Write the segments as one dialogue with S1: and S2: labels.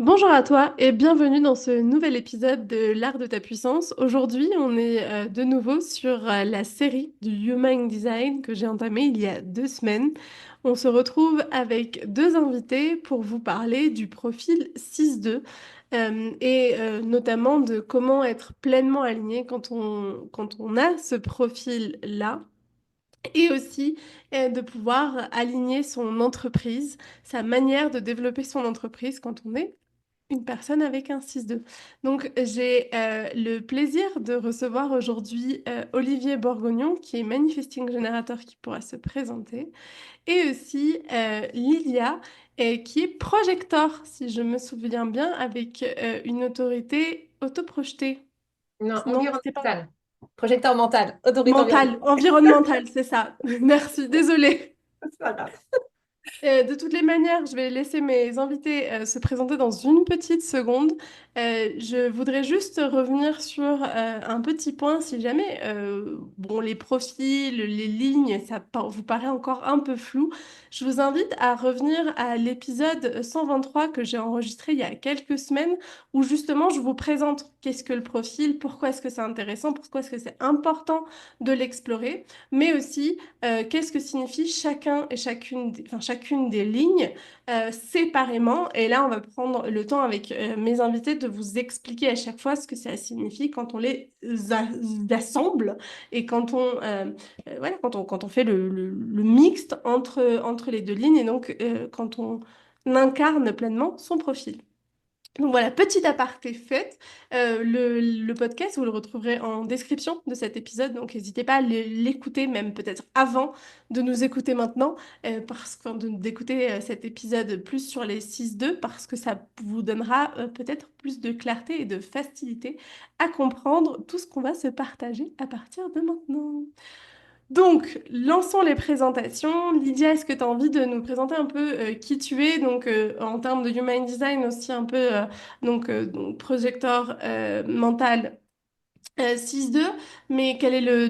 S1: Bonjour à toi et bienvenue dans ce nouvel épisode de l'art de ta puissance. Aujourd'hui, on est de nouveau sur la série du Human Design que j'ai entamée il y a 2 semaines. On se retrouve avec deux invités pour vous parler du profil 6-2 et notamment de comment être pleinement aligné quand on a ce profil-là et aussi de pouvoir aligner son entreprise, sa manière de développer son entreprise quand on est une personne avec un 6-2. Donc, j'ai le plaisir de recevoir aujourd'hui Olivier Borgognon, qui est Manifesting Generator, qui pourra se présenter, et aussi Lilia, qui est Projector, si je me souviens bien, avec une autorité autoprojetée.
S2: Non,
S1: Non, c'était pas
S2: environnemental. Projecteur mental. Autorité
S1: mentale,
S2: environnementale.
S1: environnementale, c'est ça. Merci, désolée.
S2: C'est pas grave.
S1: De toutes les manières, je vais laisser mes invités se présenter dans une petite seconde. Je voudrais juste revenir sur un petit point, si jamais bon, les profils, les lignes, vous paraît encore un peu flou. Je vous invite à revenir à l'épisode 123 que j'ai enregistré il y a quelques semaines, où justement je vous présente qu'est-ce que le profil, pourquoi est-ce que c'est intéressant, pourquoi est-ce que c'est important de l'explorer, mais aussi qu'est-ce que signifie chacun et chacune des lignes séparément. Et là, on va prendre le temps avec mes invités de vous expliquer à chaque fois ce que ça signifie quand on les assemble et voilà, quand on fait le mixte entre les deux lignes et donc quand on incarne pleinement son profil. Donc voilà, petit aparté fait. Le podcast, vous le retrouverez en description de cet épisode, donc n'hésitez pas à l'écouter, même peut-être avant de nous écouter maintenant, d'écouter cet épisode plus sur les 6-2, parce que ça vous donnera peut-être plus de clarté et de facilité à comprendre tout ce qu'on va se partager à partir de maintenant. Donc, lançons les présentations. Lydia, est-ce que tu as envie de nous présenter un peu qui tu es, donc en termes de human design aussi un peu, donc projecteur mental 6-2, mais quelle est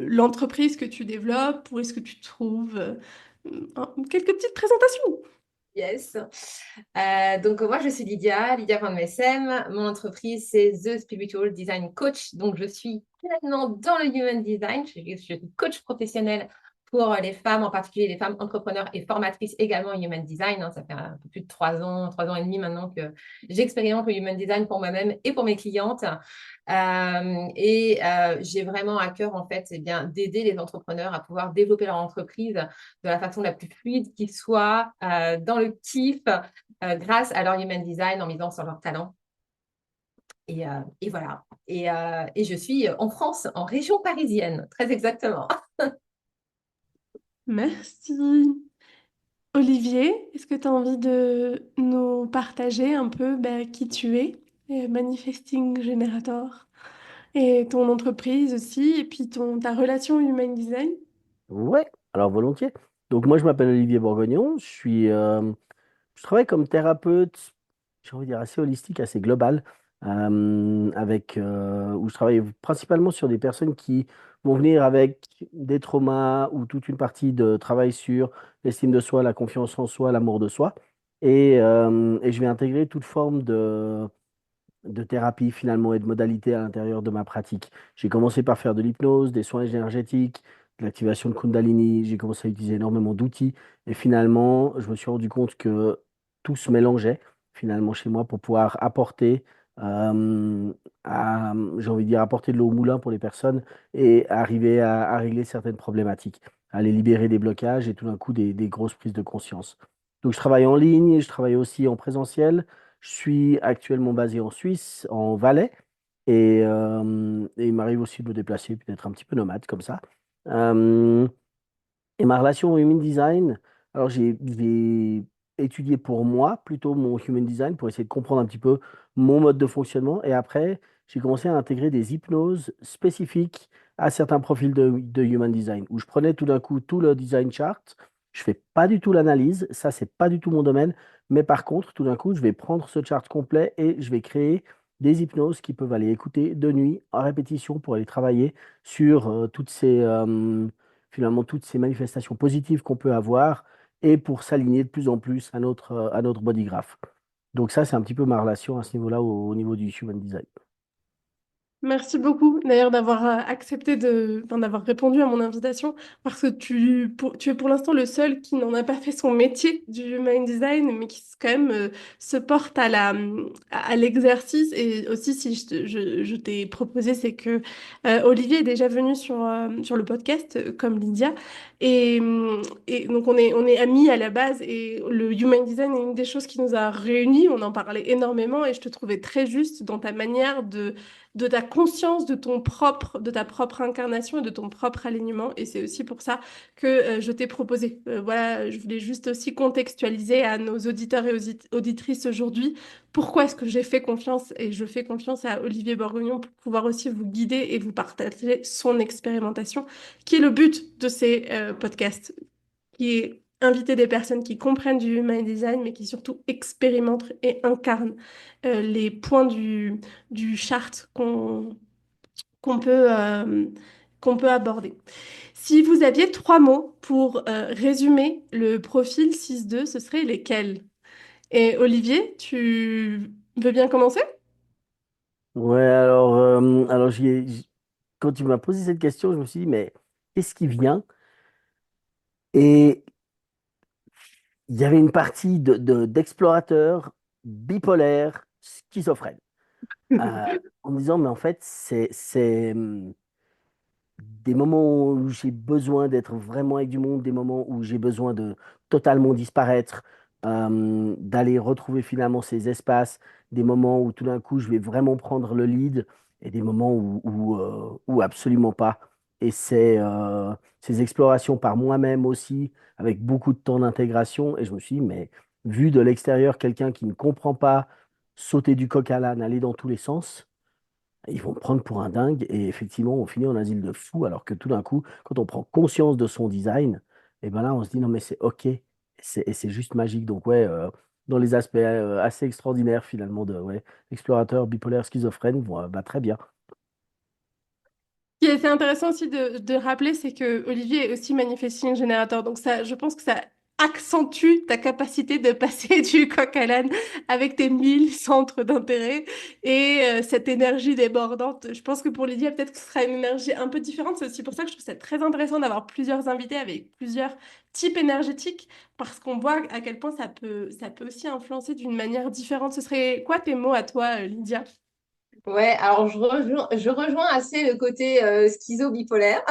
S1: l'entreprise que tu développes, où est-ce que tu te trouves quelques petites présentations.
S2: Yes. Donc, moi, je suis Lydia Van Messem. Mon entreprise, c'est The Spiritual Design Coach. Donc, je suis pleinement dans le Human Design. Je suis coach professionnel pour les femmes, en particulier les femmes entrepreneurs et formatrices également en Human Design, hein. Ça fait un peu plus de 3 ans et demi maintenant que j'expérimente le Human Design pour moi-même et pour mes clientes. J'ai vraiment à cœur, en fait, eh bien, d'aider les entrepreneurs à pouvoir développer leur entreprise de la façon la plus fluide qui soit, dans le kiff, grâce à leur human design en misant sur leur talent. Et voilà. Et je suis en France, en région parisienne, très exactement.
S1: Merci. Olivier, est-ce que tu as envie de nous partager un peu qui tu es, Manifesting Generator, et ton entreprise aussi, et puis ta relation au Human Design?
S3: Ouais, alors volontiers. Donc moi je m'appelle Olivier Bourgognon, je travaille comme thérapeute, j'ai envie de dire assez holistique, assez global, où je travaille principalement sur des personnes qui vont venir avec des traumas ou toute une partie de travail sur l'estime de soi, la confiance en soi, l'amour de soi. Et je vais intégrer toute forme de thérapie finalement et de modalités à l'intérieur de ma pratique. J'ai commencé par faire de l'hypnose, des soins énergétiques, de l'activation de Kundalini. J'ai commencé à utiliser énormément d'outils et finalement, je me suis rendu compte que tout se mélangeait finalement chez moi pour pouvoir apporter, j'ai envie de dire, apporter de l'eau au moulin pour les personnes et arriver à régler certaines problématiques, à les libérer des blocages et tout d'un coup des grosses prises de conscience. Donc, je travaille en ligne, je travaille aussi en présentiel. Je suis actuellement basé en Suisse, en Valais, et il m'arrive aussi de me déplacer, puis d'être un petit peu nomade comme ça. Euh, et ma relation au human design, alors j'ai étudié pour moi plutôt mon human design pour essayer de comprendre un petit peu mon mode de fonctionnement. Et après, j'ai commencé à intégrer des hypnoses spécifiques à certains profils de human design, où je prenais tout d'un coup tout le design chart. Je fais pas du tout l'analyse, ça c'est pas du tout mon domaine. Mais par contre, tout d'un coup, je vais prendre ce chart complet et je vais créer des hypnoses qui peuvent aller écouter de nuit en répétition pour aller travailler sur finalement toutes ces manifestations positives qu'on peut avoir et pour s'aligner de plus en plus à notre body graph. Donc ça, c'est un petit peu ma relation à ce niveau-là, au niveau du human design.
S1: Merci beaucoup d'ailleurs d'avoir accepté enfin, d'avoir répondu à mon invitation parce que tu es pour l'instant le seul qui n'en a pas fait son métier du human design mais qui quand même se porte à l'exercice et aussi si je t'ai proposé c'est que Olivier est déjà venu sur le podcast comme Lydia et donc on est amis à la base et le human design est une des choses qui nous a réunis, on en parlait énormément et je te trouvais très juste dans ta manière de ta conscience de ta propre incarnation et de ton propre alignement. Et c'est aussi pour ça que je t'ai proposé. Voilà, je voulais juste aussi contextualiser à nos auditeurs et auditrices aujourd'hui pourquoi est-ce que j'ai fait confiance et je fais confiance à Olivier Borgognon pour pouvoir aussi vous guider et vous partager son expérimentation, qui est le but de ces podcasts, qui est inviter des personnes qui comprennent du human design, mais qui surtout expérimentent et incarnent les points du chart qu'on peut, qu'on peut aborder. Si vous aviez trois mots pour résumer le profil 6-2, ce seraient lesquels? Et Olivier, tu veux bien commencer?
S3: Ouais, alors quand tu m'as posé cette question, je me suis dit, mais qu'est-ce qui vient? Et il y avait une partie d'explorateurs bipolaires, schizophrènes, en me disant, mais en fait, c'est des moments où j'ai besoin d'être vraiment avec du monde, des moments où j'ai besoin de totalement disparaître, d'aller retrouver finalement ces espaces, des moments où tout d'un coup je vais vraiment prendre le lead et des moments où absolument pas. Et ces explorations par moi-même aussi, avec beaucoup de temps d'intégration. Et je me suis dit, mais vu de l'extérieur, quelqu'un qui ne comprend pas sauter du coq à l'âne, aller dans tous les sens, ils vont me prendre pour un dingue et effectivement, on finit en asile de fou alors que tout d'un coup, quand on prend conscience de son design, et ben là, on se dit non, mais c'est OK et c'est juste magique. Donc, ouais, dans les aspects assez extraordinaires finalement de ouais, explorateur bipolaire schizophrène, bon, bah, très bien.
S1: Ce qui est assez intéressant aussi de rappeler, c'est que Olivier est aussi manifesting générateur. Donc ça, je pense que ça accentue ta capacité de passer du coq à l'âne avec tes 1000 centres d'intérêt et cette énergie débordante. Je pense que pour Lydia, peut-être que ce sera une énergie un peu différente. C'est aussi pour ça que je trouve ça très intéressant d'avoir plusieurs invités avec plusieurs types énergétiques parce qu'on voit à quel point ça peut aussi influencer d'une manière différente. Ce serait quoi tes mots à toi, Lydia?
S2: Ouais, alors je rejoins assez le côté schizo-bipolaire.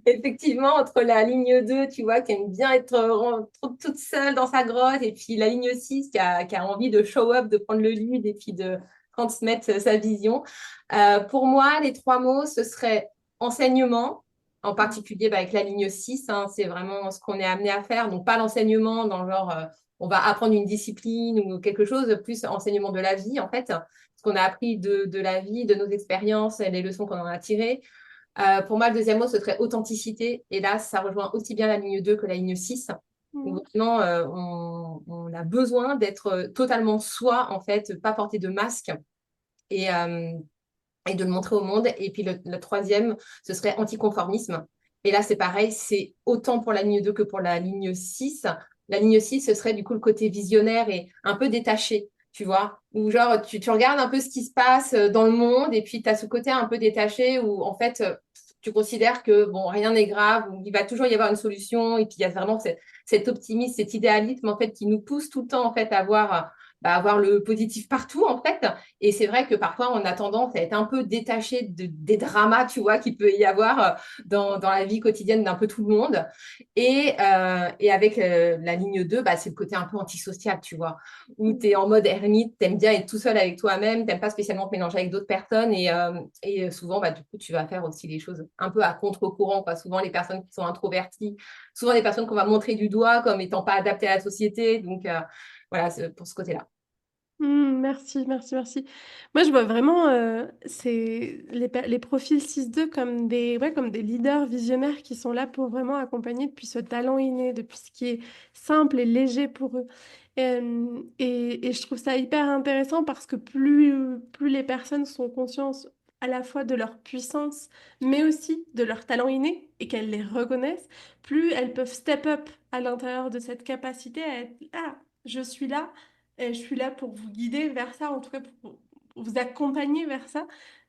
S2: Effectivement, entre la ligne 2, tu vois, qui aime bien être toute seule dans sa grotte, et puis la ligne 6, qui a envie de show up, de prendre le lead et puis de transmettre sa vision. Pour moi, les trois mots, ce serait enseignement, en particulier bah, avec la ligne 6, hein, c'est vraiment ce qu'on est amené à faire. Donc, pas l'enseignement dans le genre, on va apprendre une discipline ou quelque chose, plus enseignement de la vie, en fait, ce qu'on a appris de la vie, de nos expériences, et les leçons qu'on en a tirées. Pour moi, le deuxième mot, ce serait authenticité. Et là, ça rejoint aussi bien la ligne 2 que la ligne 6. Où
S1: Mhm.
S2: vraiment, on a besoin d'être totalement soi, en fait, pas porter de masque et, euh, et de le montrer au monde. Et puis le troisième, ce serait anticonformisme. Et là, c'est pareil, c'est autant pour la ligne 2 que pour la ligne 6. La ligne 6, ce serait du coup le côté visionnaire et un peu détaché, tu vois, où genre tu regardes un peu ce qui se passe dans le monde et puis tu as ce côté un peu détaché où en fait tu considères que bon, rien n'est grave, où il va toujours y avoir une solution et puis il y a vraiment cet optimisme, cet idéalisme en fait qui nous pousse tout le temps en fait à voir, bah, avoir le positif partout en fait. Et c'est vrai que parfois, on a tendance à être un peu détaché des dramas, tu vois, qu'il peut y avoir dans la vie quotidienne d'un peu tout le monde. Et avec la ligne 2, bah, c'est le côté un peu antisocial, tu vois, où tu es en mode ermite, tu aimes bien être tout seul avec toi-même, tu n'aimes pas spécialement te mélanger avec d'autres personnes. Et souvent, bah, du coup, tu vas faire aussi les choses un peu à contre-courant, quoi. Souvent, les personnes qui sont introverties, souvent les personnes qu'on va montrer du doigt comme étant pas adaptées à la société. Donc, voilà, c'est pour ce côté-là.
S1: Merci, merci, merci. Moi, je vois vraiment les profils 6-2 comme ouais, comme des leaders visionnaires qui sont là pour vraiment accompagner depuis ce talent inné, depuis ce qui est simple et léger pour eux. Et je trouve ça hyper intéressant parce que plus les personnes sont conscientes à la fois de leur puissance, mais aussi de leur talent inné et qu'elles les reconnaissent, plus elles peuvent step up à l'intérieur de cette capacité à être, ah, je suis là. je suis là pour vous guider vers ça, en tout cas pour vous accompagner vers ça.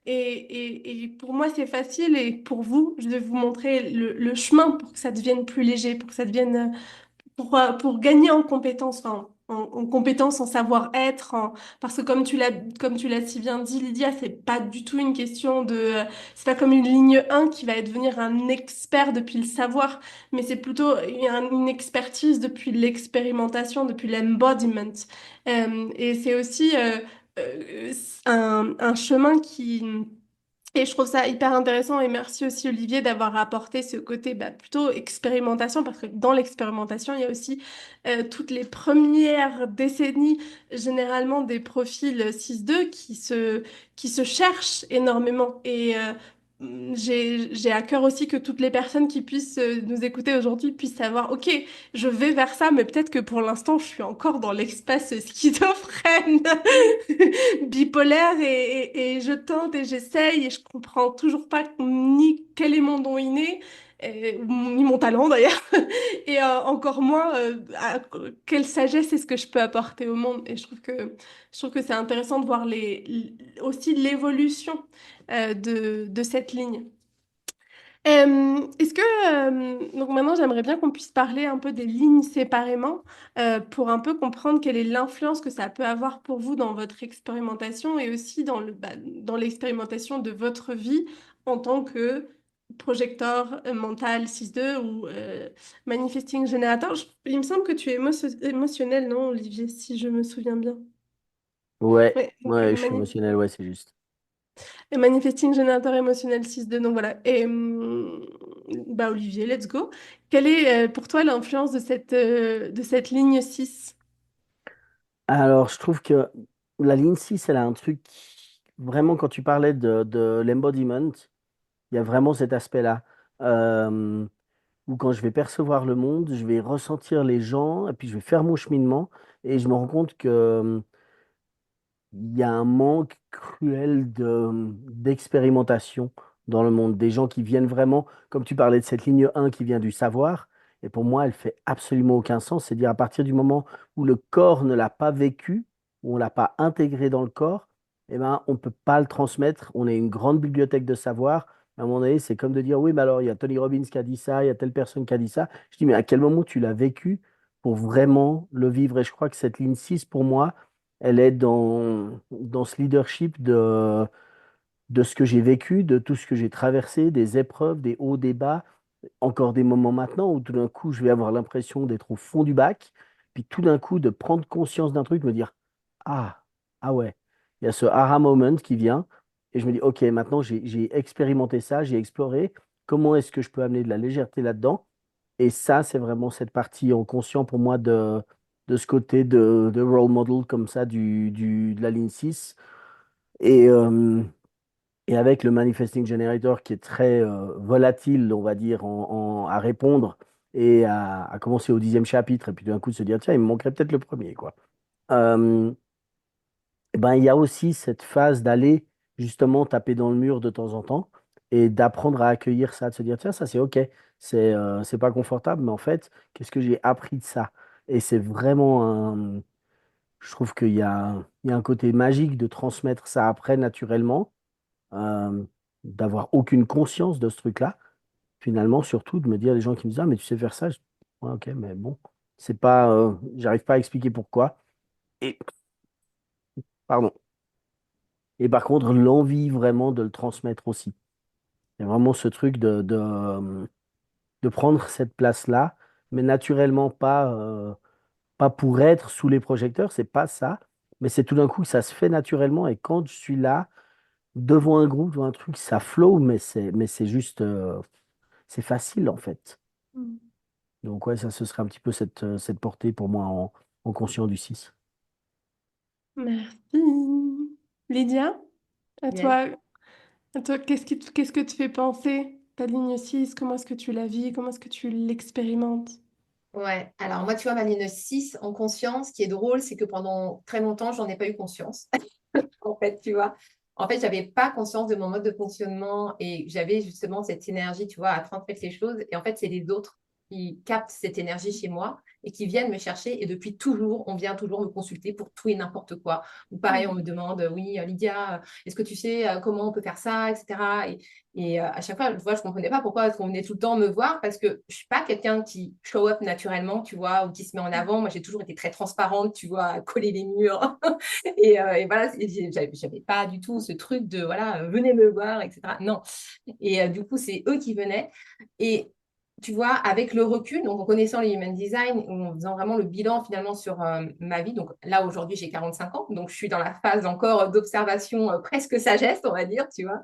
S1: Et pour moi, c'est facile et pour vous, je vais vous montrer le chemin pour que ça devienne plus léger, pour que ça devienne pour gagner en compétences, enfin, en compétences, en savoir-être, parce que comme tu l'as si bien dit, Lydia, c'est pas du tout une question c'est pas comme une ligne 1 qui va devenir un expert depuis le savoir, mais c'est plutôt une expertise depuis l'expérimentation, depuis l'embodiment. Et c'est aussi un chemin qui et je trouve ça hyper intéressant et merci aussi Olivier d'avoir apporté ce côté plutôt expérimentation parce que dans l'expérimentation, il y a aussi toutes les premières décennies généralement des profils 6-2 qui se cherchent énormément j'ai à cœur aussi que toutes les personnes qui puissent nous écouter aujourd'hui puissent savoir, ok, je vais vers ça, mais peut-être que pour l'instant, je suis encore dans l'espace schizophrène. Bipolaire et je tente et j'essaye et je comprends toujours pas ni quel est mon don inné, ni mon talent d'ailleurs, et encore moins quelle sagesse est-ce que je peux apporter au monde. Et je trouve que c'est intéressant de voir aussi l'évolution de cette ligne. Est-ce que donc maintenant j'aimerais bien qu'on puisse parler un peu des lignes séparément pour un peu comprendre quelle est l'influence que ça peut avoir pour vous dans votre expérimentation et aussi dans l'expérimentation de votre vie en tant que projecteur mental 6-2 ou manifesting generator. Il me semble que tu es émotionnel, non, Olivier, si je me souviens bien.
S3: Ouais,
S1: Ouais, donc,
S3: ouais, je suis émotionnel, ouais, c'est juste.
S1: et Manifesting Générateur émotionnel 6-2, donc voilà. Et Olivier, let's go. Quelle est pour toi l'influence de cette ligne 6?
S3: Alors, je trouve que la ligne 6 elle a un truc, vraiment, quand tu parlais de l'embodiment, il y a vraiment cet aspect-là. Euh, Où quand je vais percevoir le monde, je vais ressentir les gens, et puis je vais faire mon cheminement, et je me rends compte que il y a un manque cruel d'expérimentation dans le monde. Des gens qui viennent vraiment, comme tu parlais de cette ligne 1 qui vient du savoir, et pour moi, elle fait absolument aucun sens. C'est-à-dire à partir du moment où le corps ne l'a pas vécu, où on ne l'a pas intégré dans le corps, eh ben, on ne peut pas le transmettre. On est une grande bibliothèque de savoir. À un moment donné, c'est comme de dire, oui, mais alors, il y a Tony Robbins qui a dit ça, il y a telle personne qui a dit ça. Je dis, mais à quel moment tu l'as vécu pour vraiment le vivre? Et je crois que cette ligne 6 pour moi, elle est dans ce leadership de ce que j'ai vécu, de tout ce que j'ai traversé, des épreuves, des hauts, des bas, encore des moments maintenant où tout d'un coup, je vais avoir l'impression d'être au fond du bac, puis tout d'un coup, de prendre conscience d'un truc, me dire, ah, ah ouais, il y a ce aha moment qui vient, et je me dis, ok, maintenant j'ai expérimenté ça, j'ai exploré, comment est-ce que je peux amener de la légèreté là-dedans? Et ça, c'est vraiment cette partie en conscient pour moi de ce côté de role model comme ça de la ligne 6. Et, euh, et avec le Manifesting Generator qui est très volatile, on va dire, à répondre et à commencer au 10e chapitre, et puis d'un coup de se dire, tiens, il me manquerait peut-être le premier, quoi. Euh, eh ben, il y a aussi cette phase d'aller justement taper dans le mur de temps en temps et d'apprendre à accueillir ça, de se dire, tiens, ça c'est OK, c'est pas confortable, mais en fait, qu'est-ce que j'ai appris de ça? Et c'est vraiment je trouve qu'il y a un côté magique de transmettre ça après naturellement, euh, d'avoir aucune conscience de ce truc-là. Finalement, surtout de me dire, les gens qui me disent, ah, mais tu sais faire ça, ouais, OK, mais bon, c'est pas, j'arrive pas à expliquer pourquoi. Et, pardon. Et par contre, l'envie vraiment de le transmettre aussi. Il y a vraiment ce truc de prendre cette place-là, mais naturellement pas pour être sous les projecteurs, c'est pas ça, mais c'est tout d'un coup que ça se fait naturellement. Et quand je suis là, devant un groupe, devant un truc, ça flow, mais c'est juste, c'est facile en fait. Donc ouais, ça, ce serait un petit peu cette portée pour moi en conscient du 6.
S1: Merci. Lydia, à
S2: Yes.
S1: toi, qu'est-ce que te fait penser ta ligne 6? Comment est-ce que tu la vis? Comment est-ce que tu l'expérimentes?
S2: Ouais, alors moi, tu vois, ma ligne 6 en conscience, ce qui est drôle, c'est que pendant très longtemps, j'en ai pas eu conscience. En fait, tu vois. En fait, j'avais pas conscience de mon mode de fonctionnement et j'avais justement cette énergie, tu vois, à transmettre les choses. Et en fait, c'est les autres. qui captent cette énergie chez moi et qui viennent me chercher. Et depuis toujours, on vient toujours me consulter pour tout et n'importe quoi. Ou pareil, on me demande, oui, Lydia, est-ce que tu sais comment on peut faire ça, etc. Et à chaque fois, je ne comprenais pas pourquoi est-ce qu'on venait tout le temps me voir parce que je ne suis pas quelqu'un qui show up naturellement, tu vois, ou qui se met en avant. Moi, j'ai toujours été très transparente, tu vois, à coller les murs. Et voilà, j'avais pas du tout ce truc de, voilà, venez me voir, etc. Non. Et du coup, c'est eux qui venaient. Et tu vois, avec le recul, donc en connaissant le human design, en faisant vraiment le bilan finalement sur ma vie, donc là aujourd'hui j'ai 45 ans, donc je suis dans la phase encore d'observation presque sagesse, on va dire, tu vois.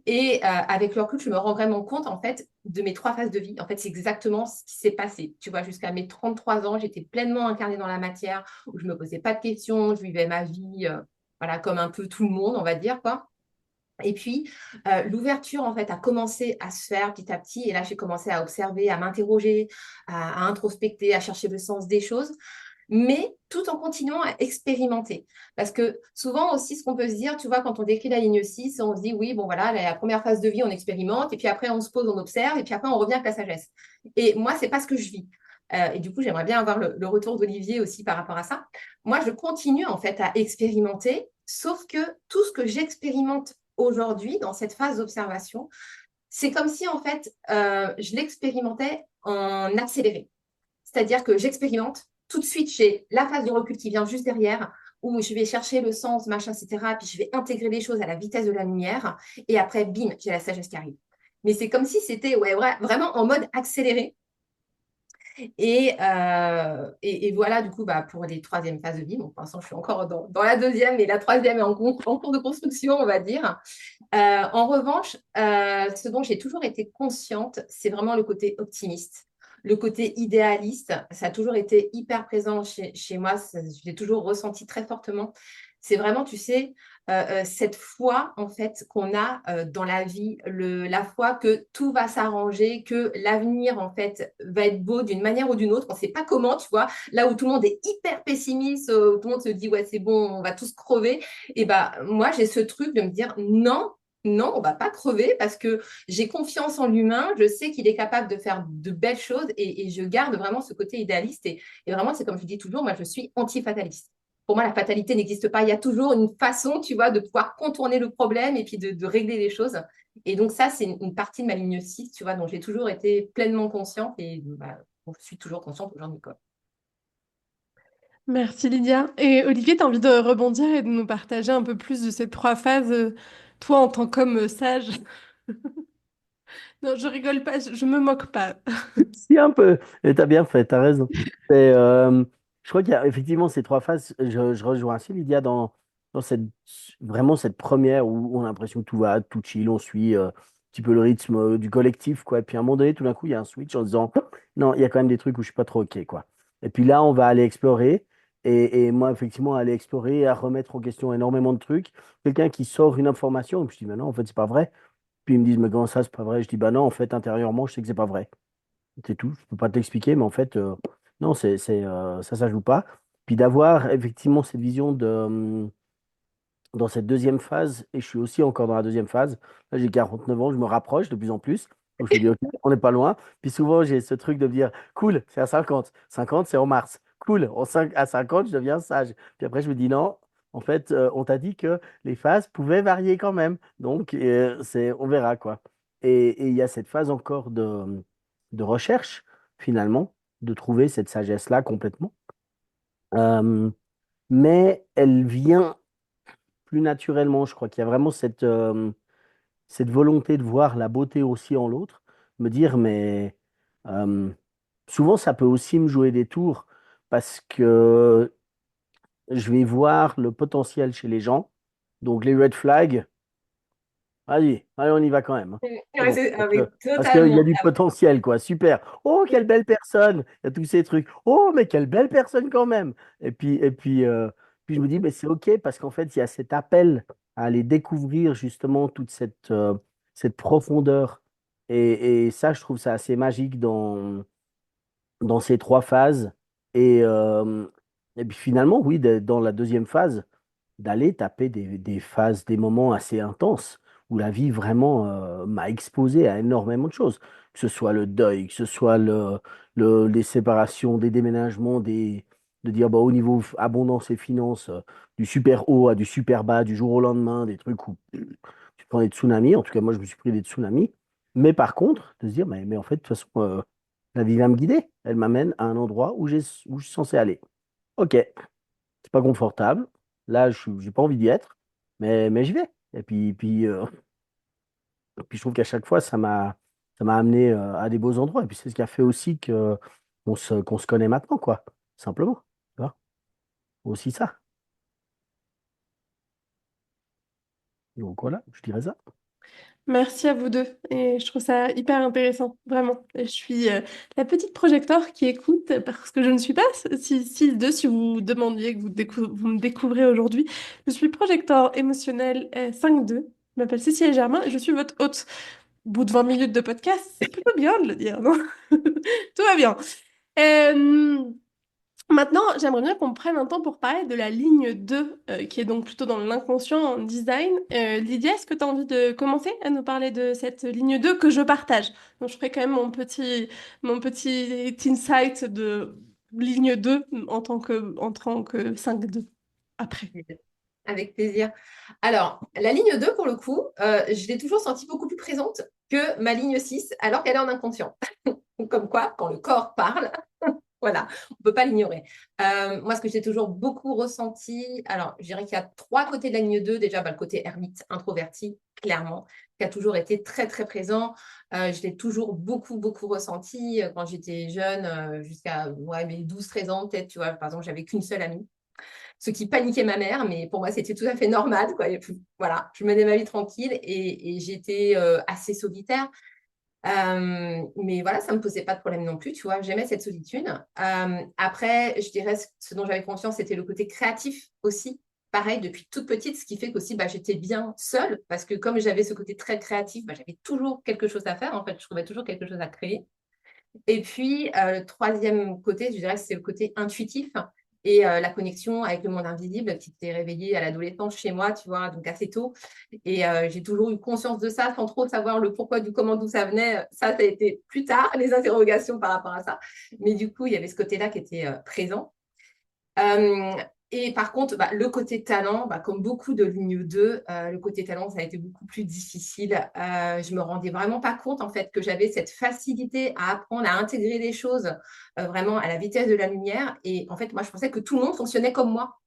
S2: Et avec le recul, je me rends vraiment compte en fait de mes 3 phases de vie. En fait, c'est exactement ce qui s'est passé. Tu vois, jusqu'à mes 33 ans, j'étais pleinement incarnée dans la matière, où je me posais pas de questions, je vivais ma vie, voilà, comme un peu tout le monde, on va dire, quoi. Et puis, l'ouverture, en fait, a commencé à se faire petit à petit. Et là, j'ai commencé à observer, à m'interroger, à introspecter, à chercher le sens des choses, mais tout en continuant à expérimenter. Parce que souvent aussi, ce qu'on peut se dire, tu vois, quand on décrit la ligne 6, on se dit, oui, bon, voilà, la première phase de vie, on expérimente, et puis après, on se pose, on observe, et puis après, on revient avec la sagesse. Et moi, c'est pas ce que je vis. Et du coup, j'aimerais bien avoir le retour d'Olivier aussi par rapport à ça. Moi, je continue, en fait, à expérimenter, sauf que tout ce que j'expérimente aujourd'hui, dans cette phase d'observation, c'est comme si, en fait, je l'expérimentais en accéléré. C'est-à-dire que j'expérimente, tout de suite, j'ai la phase de recul qui vient juste derrière, où je vais chercher le sens, machin, etc. Puis je vais intégrer les choses à la vitesse de la lumière. Et après, bim, j'ai la sagesse qui arrive. Mais c'est comme si c'était ouais, vraiment en mode accéléré. Et voilà, du coup, bah, pour les troisièmes phases de vie. Bon, pour l'instant, je suis encore dans la deuxième, et la troisième est en cours de construction, on va dire. En revanche, ce dont j'ai toujours été consciente, c'est vraiment le côté optimiste, le côté idéaliste. Ça a toujours été hyper présent chez moi, je l'ai toujours ressenti très fortement. C'est vraiment, tu sais, cette foi en fait qu'on a dans la vie, la foi que tout va s'arranger, que l'avenir en fait va être beau d'une manière ou d'une autre. On ne sait pas comment, tu vois. Là où tout le monde est hyper pessimiste, où tout le monde se dit ouais c'est bon, on va tous crever. Et bah moi j'ai ce truc de me dire non. Non, on va pas crever parce que j'ai confiance en l'humain, je sais qu'il est capable de faire de belles choses et je garde vraiment ce côté idéaliste. Et vraiment, c'est comme je dis toujours, moi je suis anti-fataliste. Pour moi, la fatalité n'existe pas. Il y a toujours une façon, tu vois, de pouvoir contourner le problème et puis de régler les choses. Et donc, ça, c'est une partie de ma ligne 6, tu vois, dont j'ai toujours été pleinement consciente et bah, dont je suis toujours consciente aujourd'hui, quoi.
S1: Merci Lydia. Et Olivier, tu as envie de rebondir et de nous partager un peu plus de ces 3 phases, toi en tant qu'homme sage? Non, je rigole pas, je me moque pas.
S3: Si, un peu. Et t'as bien fait, t'as raison. Je crois qu'il y a effectivement ces 3 phases. Je rejoins assez Lydia dans vraiment cette première où on a l'impression que tout va, tout chill, on suit un petit peu le rythme du collectif, quoi. Et puis à un moment donné, tout d'un coup, il y a un switch en se disant, non, il y a quand même des trucs où je suis pas trop OK, quoi. Et puis là, on va aller explorer. Et moi, effectivement, aller explorer, à remettre en question énormément de trucs. Quelqu'un qui sort une information, et puis je dis, mais non, en fait, c'est pas vrai. Puis ils me disent, mais comment ça, c'est pas vrai? Je dis, bah non, en fait, intérieurement, je sais que c'est pas vrai. C'est tout. Je peux pas te l'expliquer, mais en fait, non, ça joue pas. Puis d'avoir effectivement cette vision dans cette deuxième phase, et je suis aussi encore dans la deuxième phase. Là, j'ai 49 ans, je me rapproche de plus en plus. Donc je me dis, OK, on n'est pas loin. Puis souvent, j'ai ce truc de me dire, cool, c'est à 50. 50, c'est en mars. Cool, à 50, je deviens sage. Puis après, je me dis, non, en fait, on t'a dit que les phases pouvaient varier quand même. Donc, on verra quoi. Et il y a cette phase encore de recherche, finalement, de trouver cette sagesse-là complètement. Euh, mais elle vient plus naturellement. Je crois qu'il y a vraiment cette volonté de voir la beauté aussi en l'autre, me dire, mais euh, souvent ça peut aussi me jouer des tours parce que je vais voir le potentiel chez les gens. Donc les red flags, allez, allez, on y va quand même, hein. C'est
S2: Ouais,
S3: bon.
S2: ah oui,
S3: Parce qu'il y a
S2: totalement.
S3: du potentiel, quoi. Super. Oh, quelle belle personne. Il y a tous ces trucs. Oh, mais quelle belle personne quand même. Et puis je me dis, mais c'est OK parce qu'en fait, il y a cet appel à aller découvrir justement toute cette profondeur. Et ça, je trouve ça assez magique dans ces 3 phases. Et puis finalement, oui, dans la deuxième phase, d'aller taper des phases, des moments assez intenses où la vie vraiment m'a exposé à énormément de choses, que ce soit le deuil, que ce soit les séparations, des déménagements, de dire bah, au niveau abondance et finances, du super haut à du super bas, du jour au lendemain, des trucs où tu prends des tsunamis. En tout cas, moi, je me suis pris des tsunamis. Mais par contre, de se dire, mais en fait, de toute façon, la vie va me guider. Elle m'amène à un endroit où je suis censé aller. Ok, c'est pas confortable. Là, je n'ai pas envie d'y être, mais j'y vais. Et puis, je trouve qu'à chaque fois, ça m'a amené à des beaux endroits. Et puis, c'est ce qui a fait aussi qu'on se connaît maintenant, quoi. Simplement. Tu vois, aussi ça. Donc voilà, je dirais ça.
S1: Merci à vous deux. Et je trouve ça hyper intéressant, vraiment. Et je suis la petite projecteur qui écoute parce que je ne suis pas si vous demandiez que vous me découvrez aujourd'hui. Je suis projecteur émotionnel 5-2. Je m'appelle Cécile Germain et je suis votre hôte. Au bout de 20 minutes de podcast, c'est plutôt bien de le dire, non? Tout va bien. Euh, Maintenant, j'aimerais bien qu'on prenne un temps pour parler de la ligne 2, qui est donc plutôt dans l'inconscient en design. Lydia, est-ce que tu as envie de commencer à nous parler de cette ligne 2 que je partage? Donc, je ferai quand même mon petit insight de ligne 2 en tant que 5-2 après.
S2: Avec plaisir. Alors, la ligne 2 pour le coup, je l'ai toujours sentie beaucoup plus présente que ma ligne 6, alors qu'elle est en inconscient. Comme quoi, quand le corps parle, voilà, on ne peut pas l'ignorer. Moi, ce que j'ai toujours beaucoup ressenti, alors je dirais qu'il y a trois côtés de la ligne 2. Déjà, bah, le côté ermite, introverti, clairement, qui a toujours été très, très présent. Je l'ai toujours beaucoup, beaucoup ressenti quand j'étais jeune, jusqu'à ouais, mes 12-13 ans, peut-être, tu vois. Par exemple, j'avais qu'une seule amie, ce qui paniquait ma mère, mais pour moi, c'était tout à fait normal, quoi. Et puis, voilà, je menais ma vie tranquille et j'étais assez solitaire. Mais voilà, ça ne me posait pas de problème non plus, tu vois, j'aimais cette solitude. Après, je dirais ce dont j'avais conscience, c'était le côté créatif aussi. Pareil, depuis toute petite, ce qui fait qu'aussi, bah, j'étais bien seule, parce que comme j'avais ce côté très créatif, bah, j'avais toujours quelque chose à faire, en fait, je trouvais toujours quelque chose à créer. Et puis, le troisième côté, je dirais, c'est le côté intuitif et la connexion avec le monde invisible qui s'est réveillée à l'adolescence chez moi, tu vois, donc assez tôt. Et j'ai toujours eu conscience de ça sans trop savoir le pourquoi, du comment, d'où ça venait. Ça a été plus tard, les interrogations par rapport à ça. Mais du coup, il y avait ce côté-là qui était présent. Euh, et par contre, bah, le côté talent, bah, comme beaucoup de ligne 2, le côté talent, ça a été beaucoup plus difficile. Je me rendais vraiment pas compte en fait que j'avais cette facilité à apprendre, à intégrer les choses vraiment à la vitesse de la lumière. Et en fait, moi, je pensais que tout le monde fonctionnait comme moi.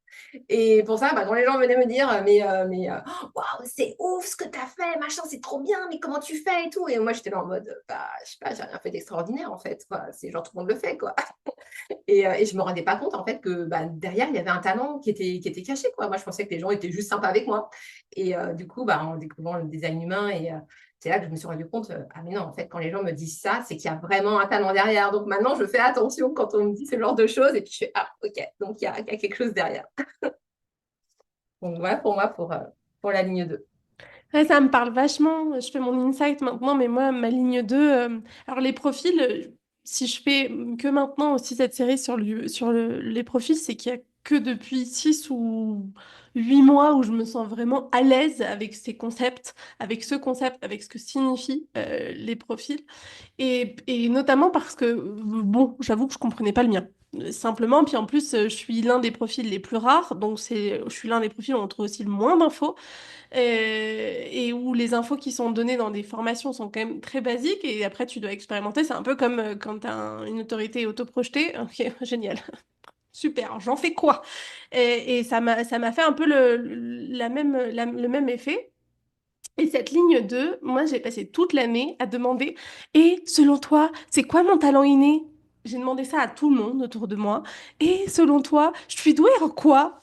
S2: Et pour ça, bah, quand les gens venaient me dire, waouh, c'est ouf ce que tu as fait, machin, c'est trop bien, mais comment tu fais et tout. Et moi, j'étais là en mode, bah, je sais pas, j'ai rien fait d'extraordinaire en fait. Quoi. C'est genre tout le monde le fait, quoi. Et je ne me rendais pas compte en fait que bah, derrière, il y avait un talent qui était caché. Quoi. Moi, je pensais que les gens étaient juste sympas avec moi. Et du coup, bah, en découvrant le design humain, c'est là que je me suis rendu compte, ah mais non, en fait, quand les gens me disent ça, c'est qu'il y a vraiment un talent derrière. Donc maintenant, je fais attention quand on me dit ce genre de choses. Et puis je fais, ah ok, donc il y a quelque chose derrière. Donc voilà pour moi, pour la ligne 2.
S1: Ouais, ça me parle vachement. Je fais mon insight maintenant, mais moi, ma ligne 2. Alors, les profils, si je fais que maintenant aussi cette série les profils, c'est qu'il y a que depuis 6 ou 8 mois où je me sens vraiment à l'aise avec ces concepts, avec ce concept, avec ce que signifient les profils. Et notamment parce que, bon, j'avoue que je comprenais pas le mien. Simplement, puis en plus, je suis l'un des profils les plus rares, donc je suis l'un des profils où on trouve aussi le moins d'infos et où les infos qui sont données dans des formations sont quand même très basiques et après tu dois expérimenter. C'est un peu comme quand tu as une autorité autoprojetée. Ok, génial. Super, j'en fais quoi? Et ça m'a fait un peu le même effet. Et cette ligne 2, moi j'ai passé toute l'année à demander, et selon toi, c'est quoi mon talent inné? J'ai demandé ça à tout le monde autour de moi. Et selon toi, je suis douée en quoi?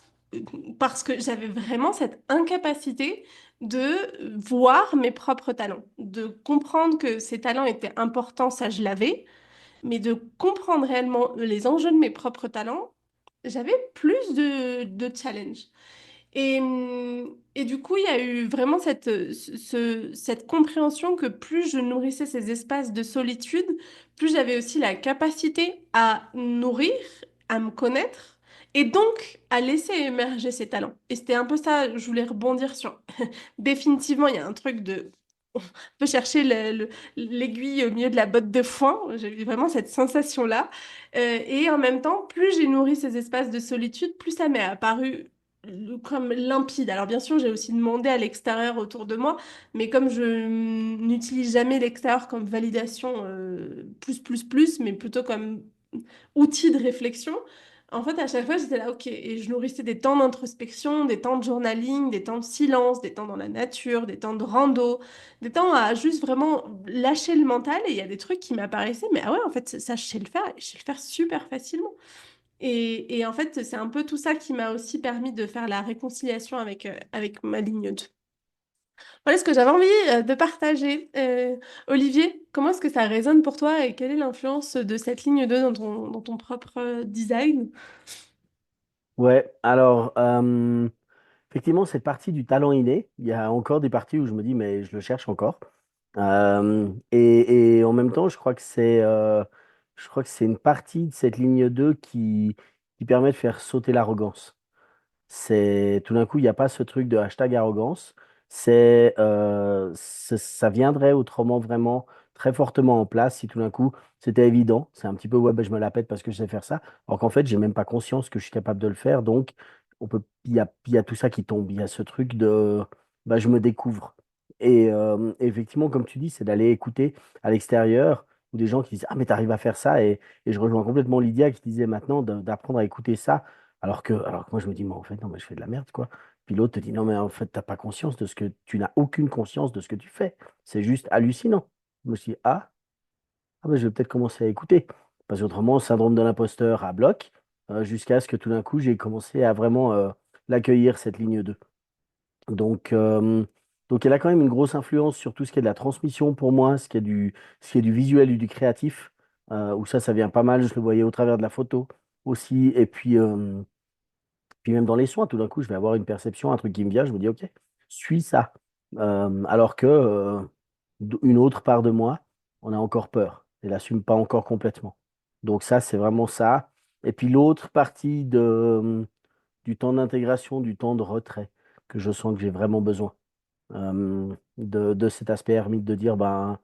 S1: Parce que j'avais vraiment cette incapacité de voir mes propres talents, de comprendre que ces talents étaient importants, ça je l'avais, mais de comprendre réellement les enjeux de mes propres talents, j'avais plus de challenge. Et du coup, il y a eu vraiment cette compréhension que plus je nourrissais ces espaces de solitude, plus j'avais aussi la capacité à nourrir, à me connaître et donc à laisser émerger ses talents. Et c'était un peu ça, je voulais rebondir sur. Définitivement, il y a un truc de. On peut chercher l'aiguille au milieu de la botte de foin. J'ai eu vraiment cette sensation-là. Et en même temps, plus j'ai nourri ces espaces de solitude, plus ça m'est apparu comme limpide. Alors bien sûr, j'ai aussi demandé à l'extérieur autour de moi, mais comme je n'utilise jamais l'extérieur comme validation mais plutôt comme outil de réflexion, en fait, à chaque fois, j'étais là, ok, et je nourrissais des temps d'introspection, des temps de journaling, des temps de silence, des temps dans la nature, des temps de rando, des temps à juste vraiment lâcher le mental, et il y a des trucs qui m'apparaissaient, mais ah ouais, en fait, ça, je sais le faire, et je sais le faire super facilement. Et en fait, c'est un peu tout ça qui m'a aussi permis de faire la réconciliation avec ma ligne 2. Voilà ce que j'avais envie de partager. Olivier, comment est-ce que ça résonne pour toi et quelle est l'influence de cette ligne 2 dans ton propre design?
S3: Ouais, alors, effectivement, cette partie du talent inné, il y a encore des parties où je me dis, mais je le cherche encore. Et en même temps, je crois que c'est une partie de cette ligne 2 qui permet de faire sauter l'arrogance. C'est tout d'un coup, il n'y a pas ce truc de hashtag arrogance. Ça viendrait autrement vraiment très fortement en place si tout d'un coup c'était évident. C'est un petit peu ouais, ben, je me la pète parce que je sais faire ça. Alors qu'en fait, j'ai même pas conscience que je suis capable de le faire. Donc, il y a tout ça qui tombe. Il y a ce truc de bah, je me découvre. Et effectivement, comme tu dis, c'est d'aller écouter à l'extérieur ou des gens qui disent ah, mais tu arrives à faire ça. Et je rejoins complètement Lydia qui disait maintenant d'apprendre à écouter ça alors que moi, je me dis, mais en fait, non, mais je fais de la merde, quoi. Puis l'autre te dit, non, mais en fait, t'as pas conscience de ce que tu n'as aucune conscience de ce que tu fais. C'est juste hallucinant. Je me suis dit, ben, je vais peut-être commencer à écouter. Parce qu'autrement, syndrome de l'imposteur à bloc, jusqu'à ce que tout d'un coup, j'ai commencé à vraiment l'accueillir, cette ligne 2. Donc, euh, donc, elle a quand même une grosse influence sur tout ce qui est de la transmission pour moi, ce qui est du visuel et du créatif, où ça vient pas mal. Je le voyais au travers de la photo aussi. Et puis même dans les soins, tout d'un coup, je vais avoir une perception, un truc qui me vient, je me dis, OK, suis ça. Alors que une autre part de moi, on a encore peur. Elle n'assume pas encore complètement. Donc ça, c'est vraiment ça. Et puis l'autre partie du temps d'intégration, du temps de retrait, que je sens que j'ai vraiment besoin. De cet aspect ermite, de dire, ben,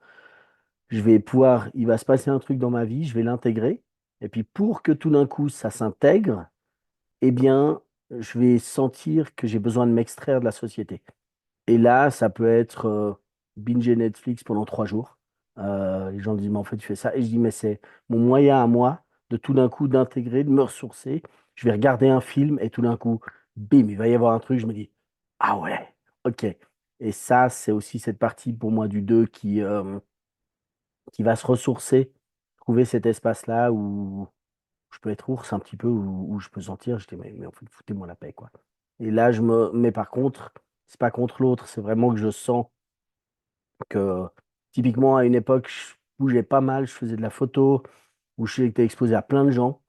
S3: il va se passer un truc dans ma vie, je vais l'intégrer. Et puis pour que tout d'un coup, ça s'intègre, eh bien, je vais sentir que j'ai besoin de m'extraire de la société. Et là, ça peut être binger Netflix pendant 3 jours. Les gens me disent, mais en fait, tu fais ça. Et je dis, mais c'est mon moyen à moi de tout d'un coup d'intégrer, de me ressourcer. Je vais regarder un film et tout d'un coup, bim, il va y avoir un truc. Je me dis, ah ouais, ok. Et ça, c'est aussi cette partie pour moi du 2 qui va se ressourcer, trouver cet espace-là où je peux être ours un petit peu, où je peux sentir, je dis, mais en fait, foutez-moi la paix, quoi. Et là, mais par contre, c'est pas contre l'autre, c'est vraiment que je sens que, typiquement, à une époque, je bougeais pas mal, je faisais de la photo, où j'étais exposé à plein de gens,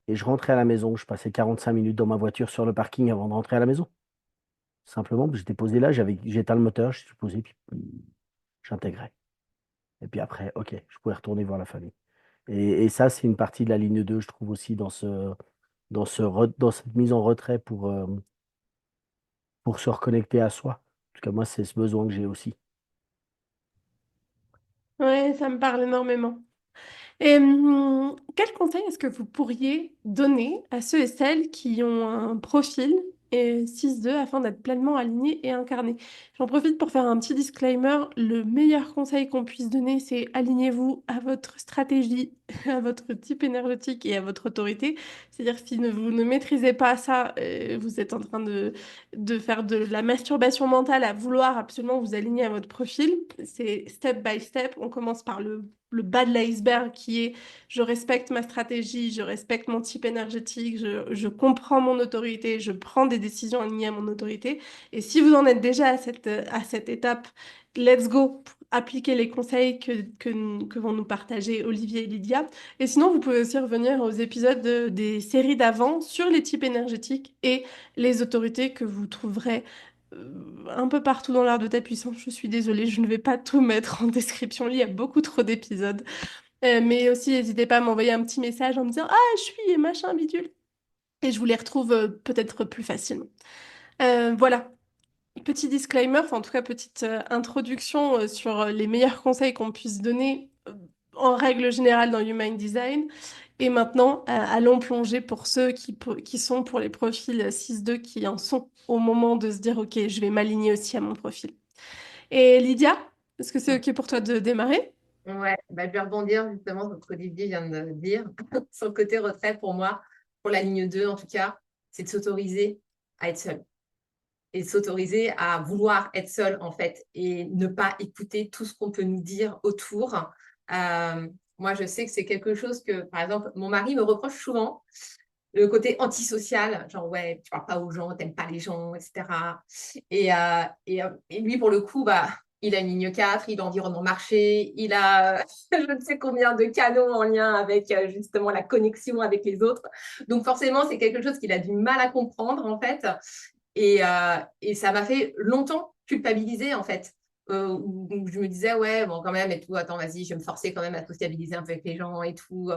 S3: et je rentrais à la maison, je passais 45 minutes dans ma voiture sur le parking avant de rentrer à la maison. Simplement, j'étais posé là, j'éteins le moteur, je suis posé, puis j'intégrais. Et puis après, ok, je pouvais retourner voir la famille. Et ça, c'est une partie de la ligne 2 je trouve aussi dans cette mise en retrait pour se reconnecter à soi. En tout cas, moi, c'est ce besoin que j'ai aussi.
S1: Ouais, ça me parle énormément. Et quel conseil est-ce que vous pourriez donner à ceux et celles qui ont un profil et 6-2 afin d'être pleinement alignés et incarnés? J'en profite pour faire un petit disclaimer. Le meilleur conseil qu'on puisse donner, c'est alignez-vous à votre stratégie, à votre type énergétique et à votre autorité. C'est-à-dire que si vous ne maîtrisez pas ça, vous êtes en train de faire de la masturbation mentale à vouloir absolument vous aligner à votre profil. C'est step by step. On commence par le bas de l'iceberg qui est je respecte ma stratégie, je respecte mon type énergétique, je comprends mon autorité, je prends des décisions alignées à mon autorité. Et si vous en êtes déjà à cette étape, let's go pour appliquer les conseils que vont nous partager Olivier et Lydia. Et sinon, vous pouvez aussi revenir aux épisodes des séries d'avant sur les types énergétiques et les autorités que vous trouverez un peu partout dans l'art de ta puissance. Je suis désolée, je ne vais pas tout mettre en description. Il y a beaucoup trop d'épisodes. Mais aussi, n'hésitez pas à m'envoyer un petit message en me disant ah, je suis machin bidule. et je vous les retrouve peut-être plus facilement. Voilà. Petit disclaimer, enfin en tout cas petite introduction sur les meilleurs conseils qu'on puisse donner en règle générale dans Human Design. Et maintenant, allons plonger pour ceux qui sont pour les profils 6-2 qui en sont au moment de se dire, OK, je vais m'aligner aussi à mon profil. Et Lydia, est-ce que c'est OK pour toi de démarrer?
S2: Ouais, bah, je vais rebondir justement sur ce qu'Olivier vient de dire. Sur le côté retrait, pour moi, pour la ligne 2 en tout cas, c'est de s'autoriser à être seul. Et de s'autoriser à vouloir être seul, en fait, et ne pas écouter tout ce qu'on peut nous dire autour. Moi, je sais que c'est quelque chose que, par exemple, mon mari me reproche souvent, le côté antisocial, genre, ouais, tu parles pas aux gens, t'aimes pas les gens, etc. Et lui, pour le coup, bah, il a une ligne 4, il a environnement marché, il a je ne sais combien de canaux en lien avec justement la connexion avec les autres. Donc forcément, c'est quelque chose qu'il a du mal à comprendre, en fait. Et ça m'a fait longtemps culpabiliser, en fait. Où je me disais, ouais, bon, quand même, et tout, attends, vas-y, je vais me forcer quand même à sociabiliser un peu avec les gens et tout.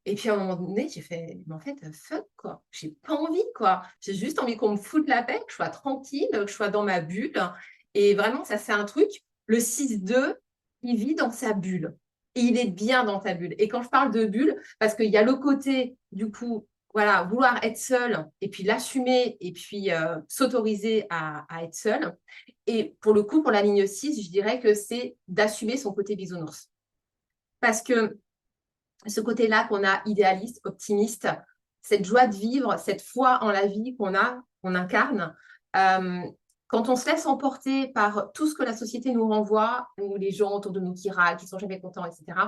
S2: Et puis à un moment donné, j'ai fait, mais en fait, fuck, quoi. J'ai pas envie, quoi. J'ai juste envie qu'on me foute la paix, que je sois tranquille, que je sois dans ma bulle. Et vraiment, ça, c'est un truc. Le 6-2, il vit dans sa bulle. Et il est bien dans sa bulle. Et quand je parle de bulle, parce qu'il y a le côté, du coup, voilà, vouloir être seul et puis l'assumer et puis s'autoriser à être seul. Et pour le coup, pour la ligne 6, je dirais que c'est d'assumer son côté bisounours. Parce que ce côté-là qu'on a idéaliste, optimiste, cette joie de vivre, cette foi en la vie qu'on a, qu'on incarne, euh, quand on se laisse emporter par tout ce que la société nous renvoie, ou les gens autour de nous qui râlent, qui sont jamais contents, etc.,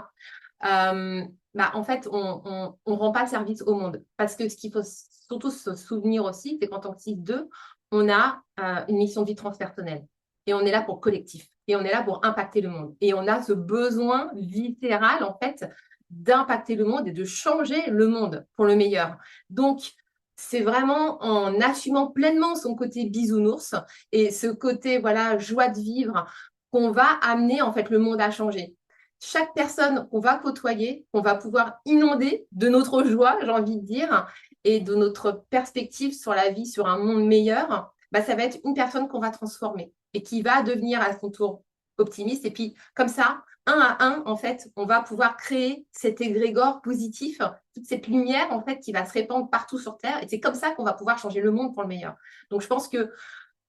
S2: bah, en fait, on ne rend pas le service au monde. Parce que ce qu'il faut surtout se souvenir aussi, c'est qu'en tant que 6-2, on a une mission de vie transpersonnelle. Et on est là pour le collectif. Et on est là pour impacter le monde. Et on a ce besoin viscéral, en fait, d'impacter le monde et de changer le monde pour le meilleur. Donc, c'est vraiment en assumant pleinement son côté bisounours et ce côté, voilà, joie de vivre qu'on va amener, en fait, le monde à changer. Chaque personne qu'on va côtoyer, qu'on va pouvoir inonder de notre joie, j'ai envie de dire, et de notre perspective sur la vie, sur un monde meilleur, bah, ça va être une personne qu'on va transformer et qui va devenir à son tour optimiste. Et puis, comme ça, un à un, en fait, on va pouvoir créer cet égrégore positif, toute cette lumière, en fait, qui va se répandre partout sur Terre. Et c'est comme ça qu'on va pouvoir changer le monde pour le meilleur. Donc, je pense que,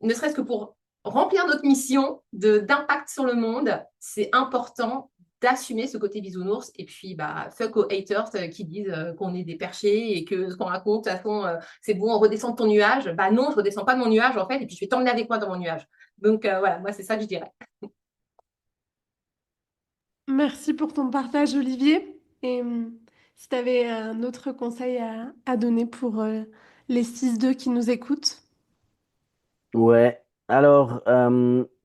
S2: ne serait-ce que pour remplir notre mission d'impact sur le monde, c'est important d'assumer ce côté bisounours et puis bah fuck aux haters qui disent qu'on est des perchés et que ce qu'on raconte de toute façon c'est bon on redescend de ton nuage, bah non je redescends pas de mon nuage en fait et puis je vais t'emmener avec moi dans mon nuage, donc voilà moi c'est ça que je dirais.
S1: Merci pour ton partage, Olivier. Et si tu avais un autre conseil à donner pour les 6-2 qui nous écoutent.
S3: Ouais, alors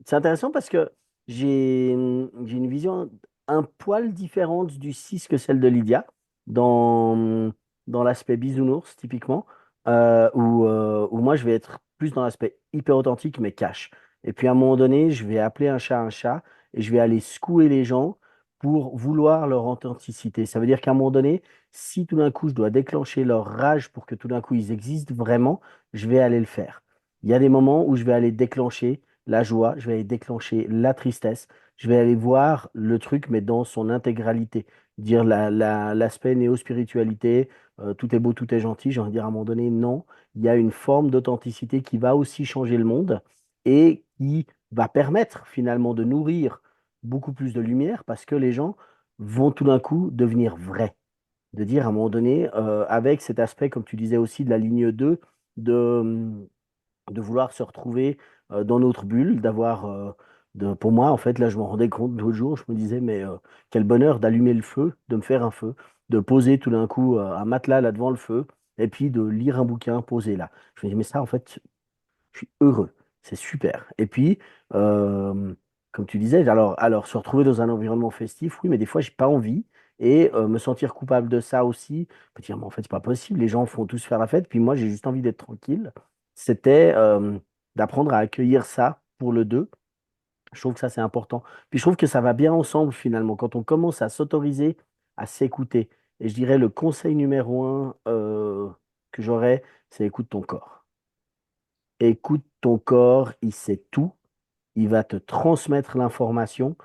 S3: c'est intéressant parce que j'ai une vision un poil différente du 6 que celle de Lydia dans l'aspect bisounours typiquement, où moi je vais être plus dans l'aspect hyper authentique mais cash. Et puis à un moment donné, je vais appeler un chat et je vais aller secouer les gens pour vouloir leur authenticité. Ça veut dire qu'à un moment donné, si tout d'un coup je dois déclencher leur rage pour que tout d'un coup ils existent vraiment, je vais aller le faire. Il y a des moments où je vais aller déclencher la joie, je vais aller déclencher la tristesse, je vais aller voir le truc, mais dans son intégralité. Dire l'aspect néo-spiritualité, tout est beau, tout est gentil, j'ai envie de dire à un moment donné, non, il y a une forme d'authenticité qui va aussi changer le monde et qui va permettre finalement de nourrir beaucoup plus de lumière parce que les gens vont tout d'un coup devenir vrais. De dire à un moment donné, avec cet aspect, comme tu disais aussi, de la ligne 2 de vouloir se retrouver dans notre bulle, pour moi, en fait, là, je me rendais compte l'autre jour, je me disais, mais quel bonheur d'allumer le feu, de me faire un feu, de poser tout d'un coup un matelas là devant le feu, et puis de lire un bouquin posé là. Je me dis, mais ça, en fait, je suis heureux, c'est super. Et puis, euh, comme tu disais, alors se retrouver dans un environnement festif, oui, mais des fois, j'ai pas envie. Et me sentir coupable de ça aussi, me dire, mais en fait, c'est pas possible, les gens font tous faire la fête, puis moi, j'ai juste envie d'être tranquille. C'était d'apprendre à accueillir ça pour le 2. Je trouve que ça, c'est important. Puis je trouve que ça va bien ensemble, finalement, quand on commence à s'autoriser à s'écouter. Et je dirais le conseil numéro un que j'aurais, c'est écoute ton corps. Écoute ton corps, il sait tout, il va te transmettre l'information,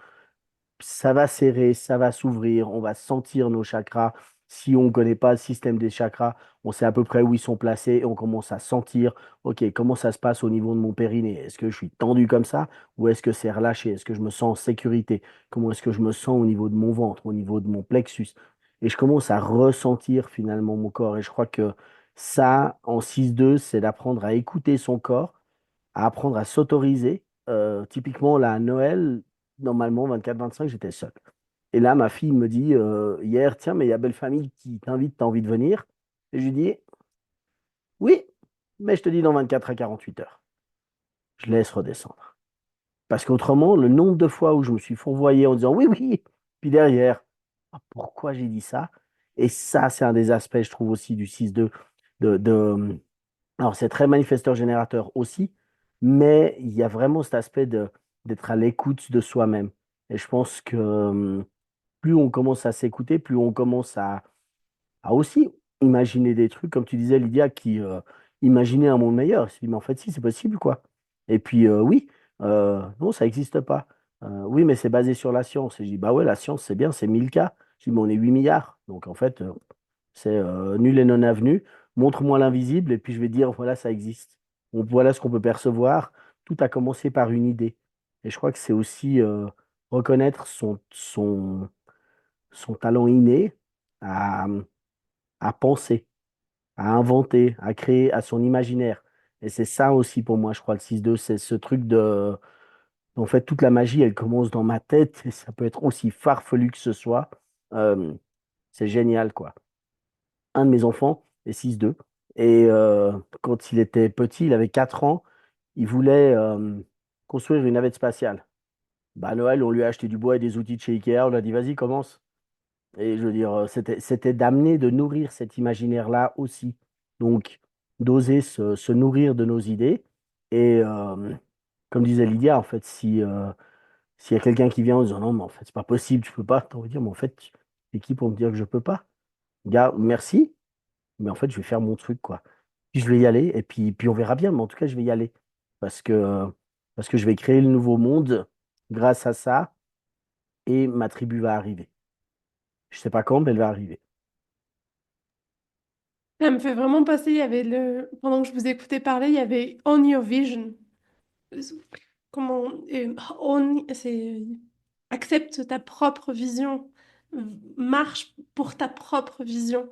S3: ça va serrer, ça va s'ouvrir, on va sentir nos chakras. Si on ne connaît pas le système des chakras, on sait à peu près où ils sont placés et on commence à sentir, OK, comment ça se passe au niveau de mon périnée? Est-ce que je suis tendu comme ça ou est-ce que c'est relâché? Est-ce que je me sens en sécurité? Comment est-ce que je me sens au niveau de mon ventre, au niveau de mon plexus? Et je commence à ressentir finalement mon corps. Et je crois que ça, en 6-2, c'est d'apprendre à écouter son corps, à apprendre à s'autoriser. Typiquement, là, à Noël, normalement, 24-25, j'étais seul. Et là, ma fille me dit hier, tiens, mais il y a Belle Famille qui t'invite, t'as envie de venir? Et je lui dis, oui, mais je te dis dans 24 à 48 heures. Je laisse redescendre. Parce qu'autrement, le nombre de fois où je me suis fourvoyé en disant oui, oui, puis derrière, ah, pourquoi j'ai dit ça? Et ça, c'est un des aspects, je trouve aussi, du 6-2. Alors, c'est très manifesteur-générateur aussi, mais il y a vraiment cet aspect d'être à l'écoute de soi-même. Et je pense que plus on commence à s'écouter, plus on commence à aussi imaginer des trucs, comme tu disais, Lydia, qui imaginait un monde meilleur. Je me suis dit, mais en fait, si, c'est possible, quoi. Et puis, oui, non, ça n'existe pas. Oui, mais c'est basé sur la science. Et je dis, bah ouais, la science, c'est bien, c'est 1000 cas. Je dis, mais on est 8 milliards. Donc, en fait, c'est nul et non avenu. Montre-moi l'invisible et puis je vais dire, voilà, ça existe. Donc, voilà ce qu'on peut percevoir. Tout a commencé par une idée. Et je crois que c'est aussi reconnaître son talent inné à, à penser, à inventer, à créer, à son imaginaire. Et c'est ça aussi pour moi, je crois, le 6-2, c'est ce truc de... En fait, toute la magie, elle commence dans ma tête et ça peut être aussi farfelu que ce soit. Euh, c'est génial, quoi. Un de mes enfants est 6-2. Et quand il était petit, il avait 4 ans, il voulait construire une navette spatiale. Bah, à Noël, on lui a acheté du bois et des outils de chez Ikea. On lui a dit, vas-y, commence. Et je veux dire, c'était d'amener, de nourrir cet imaginaire-là aussi. Donc, d'oser se nourrir de nos idées. Et comme disait Lydia, en fait, si, s'il y a quelqu'un qui vient en disant non, mais en fait, c'est pas possible, tu peux pas, t'as envie de dire, mais en fait, c'est qui pour me dire que je peux pas? Gars, merci, mais en fait, je vais faire mon truc, quoi. Puis je vais y aller, et puis on verra bien, mais en tout cas, je vais y aller. Parce que je vais créer le nouveau monde grâce à ça, et ma tribu va arriver. Je sais pas quand, mais elle va arriver.
S1: Ça me fait vraiment passer, il y avait pendant que je vous écoutais parler, il y avait Own Your Vision. Comment, c'est accepte ta propre vision, marche pour ta propre vision.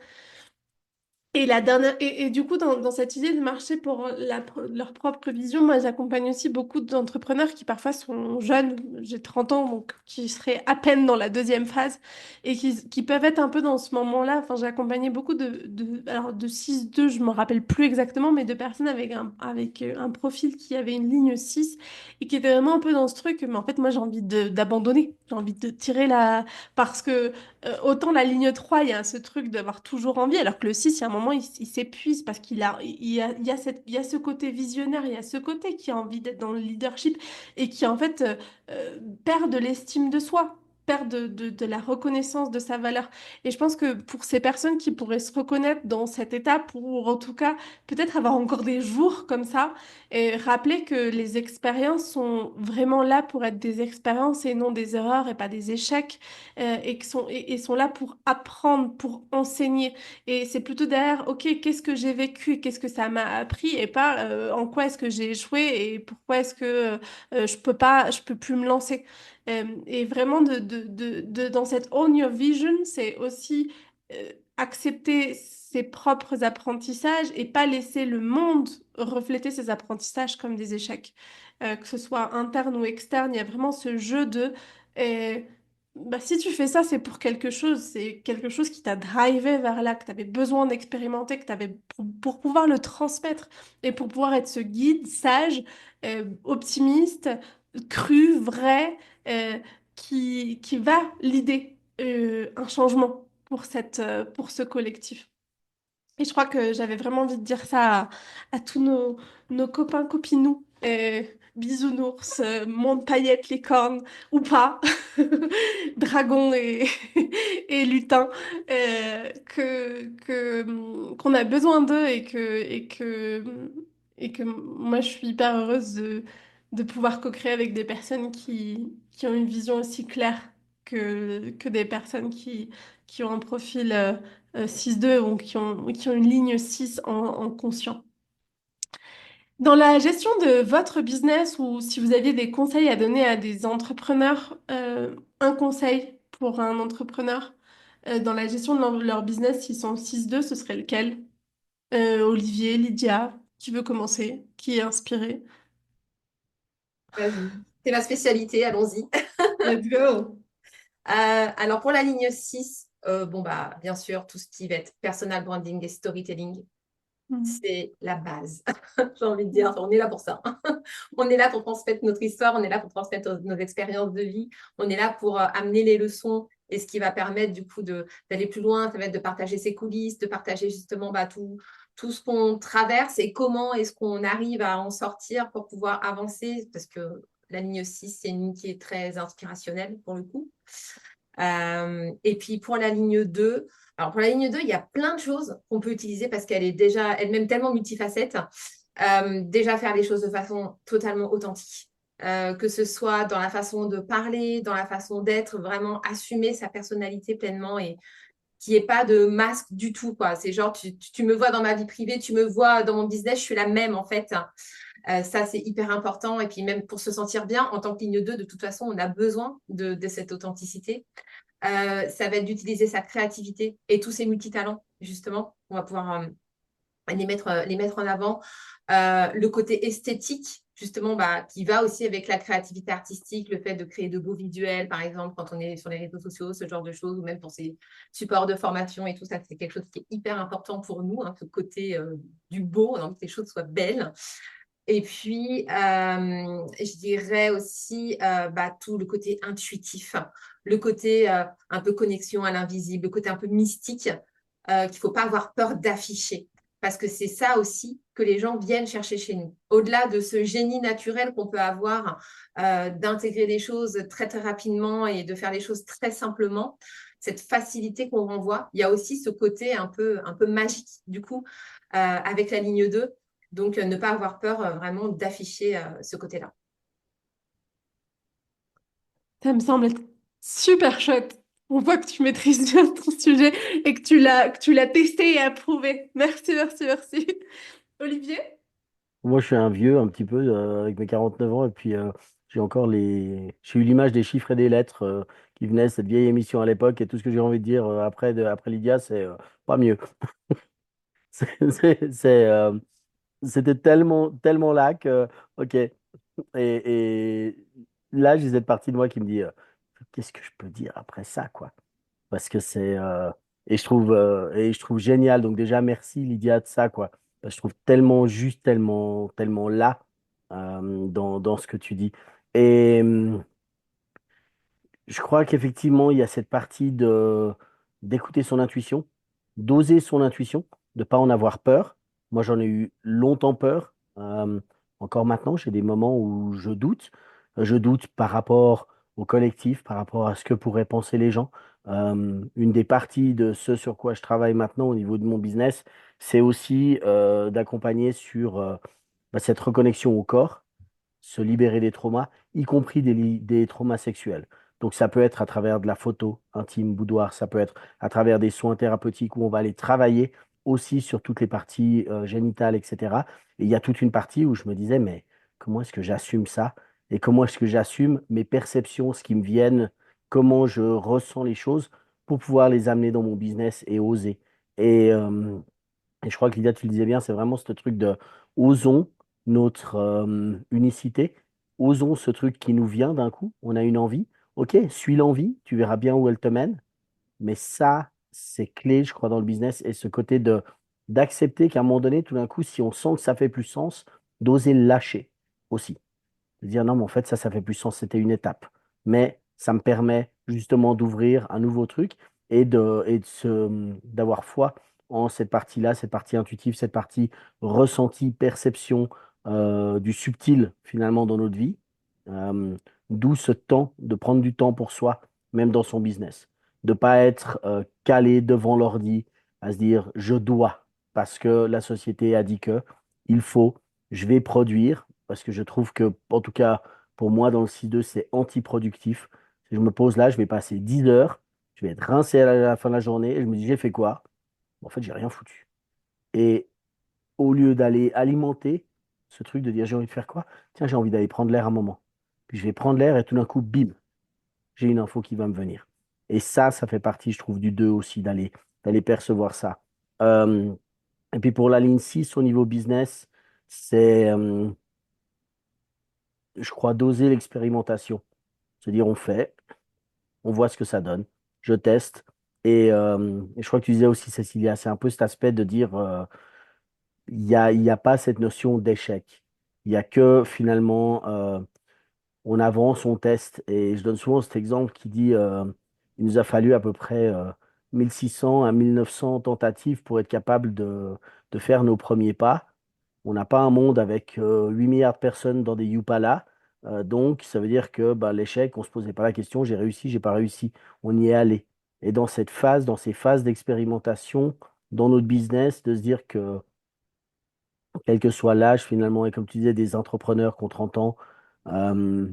S1: Et la dernière, et du coup, dans cette idée de marcher pour leur propre vision, moi, j'accompagne aussi beaucoup d'entrepreneurs qui parfois sont jeunes, j'ai 30 ans, donc qui seraient à peine dans la deuxième phase et qui peuvent être un peu dans ce moment-là. Enfin, j'ai accompagné beaucoup alors de 6-2, je me rappelle plus exactement, mais de personnes avec un profil qui avait une ligne 6 et qui était vraiment un peu dans ce truc. Mais en fait, moi, j'ai envie d'abandonner, j'ai envie de tirer la... Parce que autant la ligne 3 il y a ce truc d'avoir toujours envie, alors que le 6 il y a un moment, il s'épuise parce il y a ce côté visionnaire, il y a ce côté qui a envie d'être dans le leadership et qui, en fait, perd de l'estime de soi, perd de la reconnaissance de sa valeur. Et je pense que pour ces personnes qui pourraient se reconnaître dans cette étape, ou en tout cas, peut-être avoir encore des jours comme ça, et rappeler que les expériences sont vraiment là pour être des expériences et non des erreurs et pas des échecs et sont là pour apprendre, pour enseigner. Et c'est plutôt derrière, ok, qu'est-ce que j'ai vécu, et qu'est-ce que ça m'a appris, et pas en quoi est-ce que j'ai échoué et pourquoi est-ce que je peux plus me lancer. Et vraiment, dans cette Own Your Vision, c'est aussi accepter ses propres apprentissages et pas laisser le monde refléter ses apprentissages comme des échecs. Que ce soit interne ou externe, il y a vraiment ce jeu de... euh, bah, si tu fais ça, c'est pour quelque chose. C'est quelque chose qui t'a drivé vers là, que tu avais besoin d'expérimenter, que tu avais pour pouvoir le transmettre et pour pouvoir être ce guide sage, optimiste, cru, vrai, euh, qui va l'idée un changement pour ce collectif. Et je crois que j'avais vraiment envie de dire ça à tous nos copains, copinous bisounours, monde paillettes, licorne ou pas, dragon et lutin, qu'on a besoin d'eux et que moi je suis hyper heureuse de pouvoir co-créer avec des personnes qui ont une vision aussi claire que des personnes qui ont un profil 6-2 ou qui ont une ligne 6 en conscient. Dans la gestion de votre business ou si vous aviez des conseils à donner à des entrepreneurs, un conseil pour un entrepreneur dans la gestion de leur business, s'ils sont 6-2, ce serait lequel? Olivier, Lydia, qui veut commencer? Qui est inspiré?
S2: Vas-y. C'est ma spécialité, allons-y.
S1: Let's go!
S2: Alors pour la ligne 6, bon bah bien sûr, tout ce qui va être personal branding et storytelling,
S1: Mhm.
S2: c'est la base. J'ai envie de dire, on est là pour ça. On est là pour transmettre notre histoire, on est là pour transmettre nos expériences de vie, on est là pour amener les leçons et ce qui va permettre du coup d'aller plus loin, ça va être de partager ses coulisses, de partager justement tout ce qu'on traverse et comment est-ce qu'on arrive à en sortir pour pouvoir avancer, parce que la ligne 6, c'est une ligne qui est très inspirationnelle pour le coup. Et puis pour la ligne 2, alors pour la ligne 2, il y a plein de choses qu'on peut utiliser parce qu'elle est déjà elle-même tellement multifacette. Déjà faire les choses de façon totalement authentique. Que ce soit dans la façon de parler, dans la façon d'être, vraiment assumer sa personnalité pleinement et qu'il n'y ait pas de masque du tout, quoi. C'est genre, tu me vois dans ma vie privée, tu me vois dans mon business, je suis la même en fait. Ça, c'est hyper important. Et puis même pour se sentir bien, en tant que ligne 2, de toute façon, on a besoin de cette authenticité. Ça va être d'utiliser sa créativité et tous ses multitalents, justement. On va pouvoir les mettre en avant. Le côté esthétique, justement, bah, qui va aussi avec la créativité artistique, le fait de créer de beaux visuels, par exemple, quand on est sur les réseaux sociaux, ce genre de choses, ou même pour ces supports de formation et tout ça, c'est quelque chose qui est hyper important pour nous, hein, ce côté du beau, on a envie que les choses soient belles. Et puis, je dirais aussi bah, tout le côté intuitif, le côté un peu connexion à l'invisible, le côté un peu mystique qu'il ne faut pas avoir peur d'afficher. Parce que c'est ça aussi que les gens viennent chercher chez nous. Au-delà de ce génie naturel qu'on peut avoir, d'intégrer des choses très, très rapidement et de faire les choses très simplement, cette facilité qu'on renvoie, il y a aussi ce côté un peu magique, du coup, avec la ligne 2. Donc, ne pas avoir peur vraiment d'afficher ce côté-là.
S1: Ça me semble être super chouette. On voit que tu maîtrises bien ton sujet et que tu l'as testé et approuvé. Merci, merci, merci. Olivier?
S3: Moi, je suis un vieux, un petit peu, avec mes 49 ans, et puis j'ai eu l'image des chiffres et des lettres qui venaient de cette vieille émission à l'époque, et tout ce que j'ai envie de dire après Lydia, c'est pas mieux. C'est, c'est- c'est, euh, C'était tellement, tellement là que, ok. Et là, j'ai cette partie de moi qui me dit, qu'est-ce que je peux dire après ça, quoi? Parce que et je trouve génial. Donc déjà, merci Lydia de ça, quoi. Parce que je trouve tellement juste, tellement, tellement là dans ce que tu dis. Et je crois qu'effectivement, il y a cette partie d'écouter son intuition, d'oser son intuition, de pas en avoir peur. Moi, j'en ai eu longtemps peur. Encore maintenant, j'ai des moments où je doute. Je doute par rapport au collectif, par rapport à ce que pourraient penser les gens. Une des parties de ce sur quoi je travaille maintenant au niveau de mon business, c'est aussi d'accompagner sur cette reconnexion au corps, se libérer des traumas, y compris des traumas sexuels. Donc ça peut être à travers de la photo intime, boudoir, ça peut être à travers des soins thérapeutiques où on va aller travailler aussi sur toutes les parties génitales, etc. Et il y a toute une partie où je me disais, mais comment est-ce que j'assume ça? Et comment est-ce que j'assume mes perceptions, ce qui me viennent, comment je ressens les choses pour pouvoir les amener dans mon business et oser. Et, euh, et je crois que Lydia, tu le disais bien, c'est vraiment ce truc de osons notre unicité, osons ce truc qui nous vient d'un coup, on a une envie, ok, suis l'envie, tu verras bien où elle te mène, mais ça, c'est clé, je crois, dans le business, et ce côté de d'accepter qu'à un moment donné, tout d'un coup, si on sent que ça fait plus sens, d'oser le lâcher aussi. De dire non, mais en fait, ça fait plus sens, c'était une étape. Mais ça me permet justement d'ouvrir un nouveau truc d'avoir foi en cette partie-là, cette partie intuitive, cette partie ressenti, perception, du subtil finalement dans notre vie. Euh, D'où ce temps, de prendre du temps pour soi, même dans son business. De pas être calé devant l'ordi à se dire je dois, parce que la société a dit que il faut, je vais produire, parce que je trouve que, en tout cas, pour moi, dans le 6-2, c'est anti-productif. Si je me pose là, je vais passer 10 heures, je vais être rincé à la fin de la journée, et je me dis j'ai fait quoi? En fait, j'ai rien foutu. Et au lieu d'aller alimenter ce truc de dire j'ai envie de faire quoi? Tiens, j'ai envie d'aller prendre l'air un moment. Puis je vais prendre l'air et tout d'un coup, bim, j'ai une info qui va me venir. Et ça fait partie, je trouve, du 2 aussi, d'aller percevoir ça. Euh, et puis pour la ligne 6 au niveau business, c'est, je crois, doser l'expérimentation. Se dire on fait, on voit ce que ça donne, je teste. Et je crois que tu disais aussi, Cécilia, c'est un peu cet aspect de dire il y a pas cette notion d'échec. Il y a que finalement, on avance, on teste. Et je donne souvent cet exemple qui dit il nous a fallu à peu près 1600 à 1900 tentatives pour être capable de faire nos premiers pas. On n'a pas un monde avec 8 milliards de personnes dans des Yupala. Donc, ça veut dire que bah, l'échec, on ne se posait pas la question, j'ai réussi, j'ai pas réussi. On y est allé. Et dans cette phase, dans ces phases d'expérimentation, dans notre business, de se dire que quel que soit l'âge finalement, et comme tu disais, des entrepreneurs qui ont 30 ans, euh,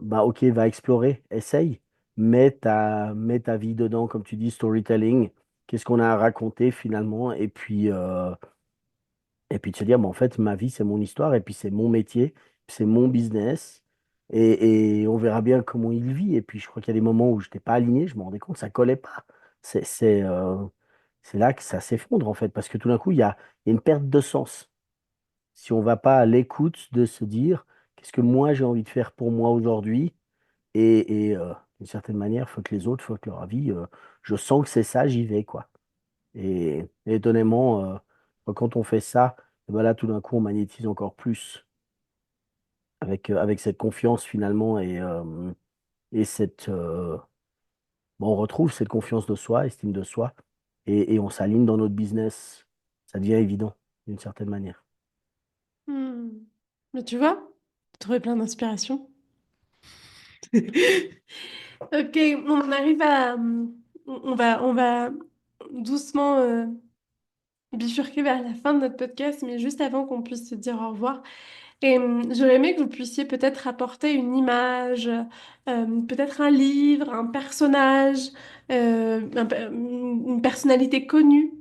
S3: bah ok, va explorer, essaye, mets ta vie dedans, comme tu dis, storytelling, qu'est-ce qu'on a à raconter finalement, et puis de se dire, bah, en fait, ma vie, c'est mon histoire, et puis c'est mon métier, c'est mon business, et on verra bien comment il vit, et puis je crois qu'il y a des moments où je n'étais pas aligné, je me rendais compte que ça collait pas. C'est, c'est, euh, c'est là que ça s'effondre, en fait, parce que tout d'un coup, il y a une perte de sens si on va pas à l'écoute de se dire qu'est-ce que moi j'ai envie de faire pour moi aujourd'hui et d'une certaine manière, faut que les autres, faut que leur avis, je sens que c'est ça, j'y vais quoi. Et étonnamment, quand on fait ça, eh ben là tout d'un coup on magnétise encore plus avec cette confiance finalement et bon, on retrouve cette confiance de soi, estime de soi et on s'aligne dans notre business. Ça devient évident d'une certaine manière.
S1: Hmm. Mais tu vois, j'ai trouvé plein d'inspiration. Ok, on arrive à... on va doucement bifurquer vers la fin de notre podcast, mais juste avant qu'on puisse se dire au revoir. Et j'aurais aimé que vous puissiez peut-être apporter une image, peut-être un livre, un personnage, une personnalité connue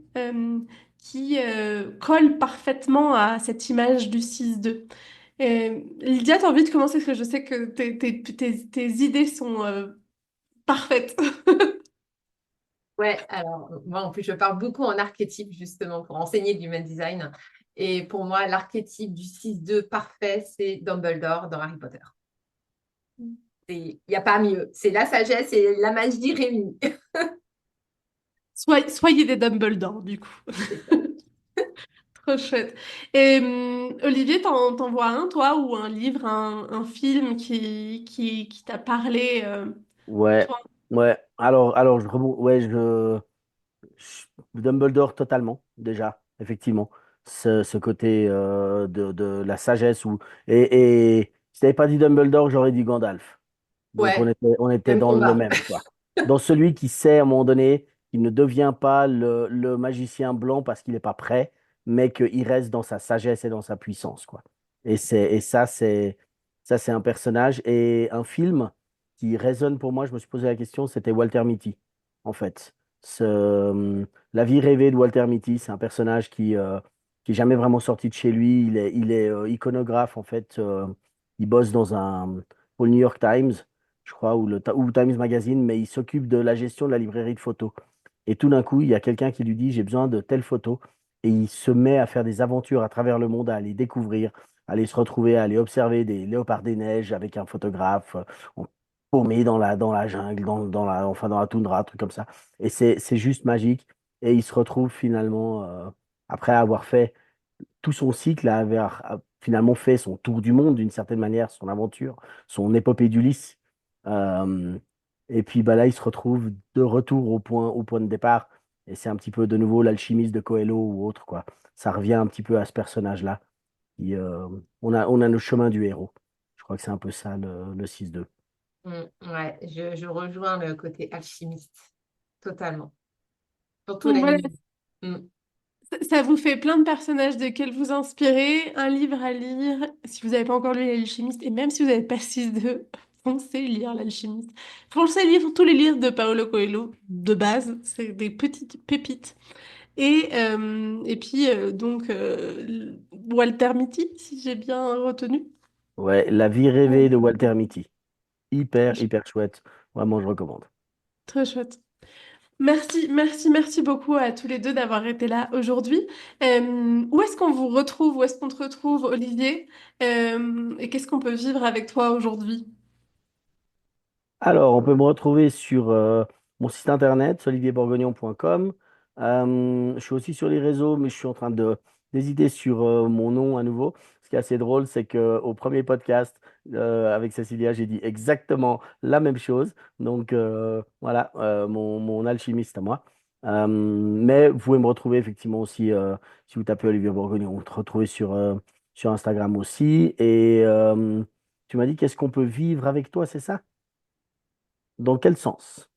S1: qui colle parfaitement à cette image du 6-2. Lydia, t'as envie de commencer parce que je sais que tes idées sont parfaites.
S2: Ouais, alors, moi en plus, je parle beaucoup en archétype justement pour enseigner l'human design. Et pour moi, l'archétype du 6-2 parfait, c'est Dumbledore dans Harry Potter. Il n'y a pas mieux. C'est la sagesse et la magie réunie.
S1: Soyez des Dumbledore, du coup.
S2: C'est ça.
S1: Trop chouette. Et Olivier, t'en vois un, toi, ou un livre, un film qui t'a parlé,
S3: Ouais,
S1: toi?
S3: ouais. Alors ouais, Dumbledore totalement, déjà, effectivement. Ce côté de la sagesse et si t'avais pas dit Dumbledore, j'aurais dit Gandalf. Donc
S2: Ouais,
S3: on était
S2: même
S3: dans le
S2: combat.
S3: même, quoi. Dans celui qui sait à un moment donné qu'il ne devient pas le magicien blanc parce qu'il n'est pas prêt, mais qu'il reste dans sa sagesse et dans sa puissance, quoi. Et ça, c'est un personnage et un film qui résonne pour moi. Je me suis posé la question, c'était Walter Mitty, en fait. La vie rêvée de Walter Mitty, c'est un personnage qui est jamais vraiment sorti de chez lui. Il est iconographe, en fait. Il bosse pour le New York Times je crois, ou Times Magazine, mais il s'occupe de la gestion de la librairie de photos. Et tout d'un coup, il y a quelqu'un qui lui dit, j'ai besoin de telles photos. Et il se met à faire des aventures à travers le monde, à aller découvrir, à aller se retrouver, à aller observer des léopards des neiges avec un photographe, paumé dans la jungle, enfin dans la toundra, un truc comme ça. Et c'est juste magique. Et il se retrouve finalement, après avoir fait tout son cycle, a finalement fait son tour du monde d'une certaine manière, son aventure, son épopée d'Ulysse. Euh, et puis bah, là, il se retrouve de retour au point de départ. Et c'est un petit peu de nouveau l'alchimiste de Coelho ou autre, quoi. Ça revient un petit peu à ce personnage-là. On a nos chemins du héros. Je crois que c'est un peu ça le 6-2.
S2: Ouais, je rejoins le côté alchimiste, totalement. Surtout
S1: Donc voilà,
S2: l'anime. Mm.
S1: ça vous fait plein de personnages desquels vous inspirer, un livre à lire, si vous n'avez pas encore lu L'Alchimiste, et même si vous n'avez pas 6-2, foncez lire L'Alchimiste. Foncez lire tous les livres de Paolo Coelho, de base, c'est des petites pépites. Et puis, Walter Mitty, si j'ai bien retenu.
S3: Ouais, La vie rêvée de Walter Mitty. Hyper, hyper chouette. Vraiment, je recommande.
S1: Très chouette. Merci, merci, merci beaucoup à tous les deux d'avoir été là aujourd'hui. Où est-ce qu'on vous retrouve? Où est-ce qu'on te retrouve, Olivier? Et qu'est-ce qu'on peut vivre avec toi aujourd'hui?
S3: Alors, on peut me retrouver sur mon site internet, olivierbourguignon.com. Je suis aussi sur les réseaux, mais je suis en train d'hésiter sur mon nom à nouveau. Ce qui est assez drôle, c'est qu'au premier podcast avec Cécilia, j'ai dit exactement la même chose. Donc, voilà, mon alchimiste à moi. Mais vous pouvez me retrouver effectivement aussi, si vous tapez Olivier Bourguignon, vous me retrouvez sur Instagram aussi. Et tu m'as dit, qu'est-ce qu'on peut vivre avec toi, c'est ça? Dans quel sens?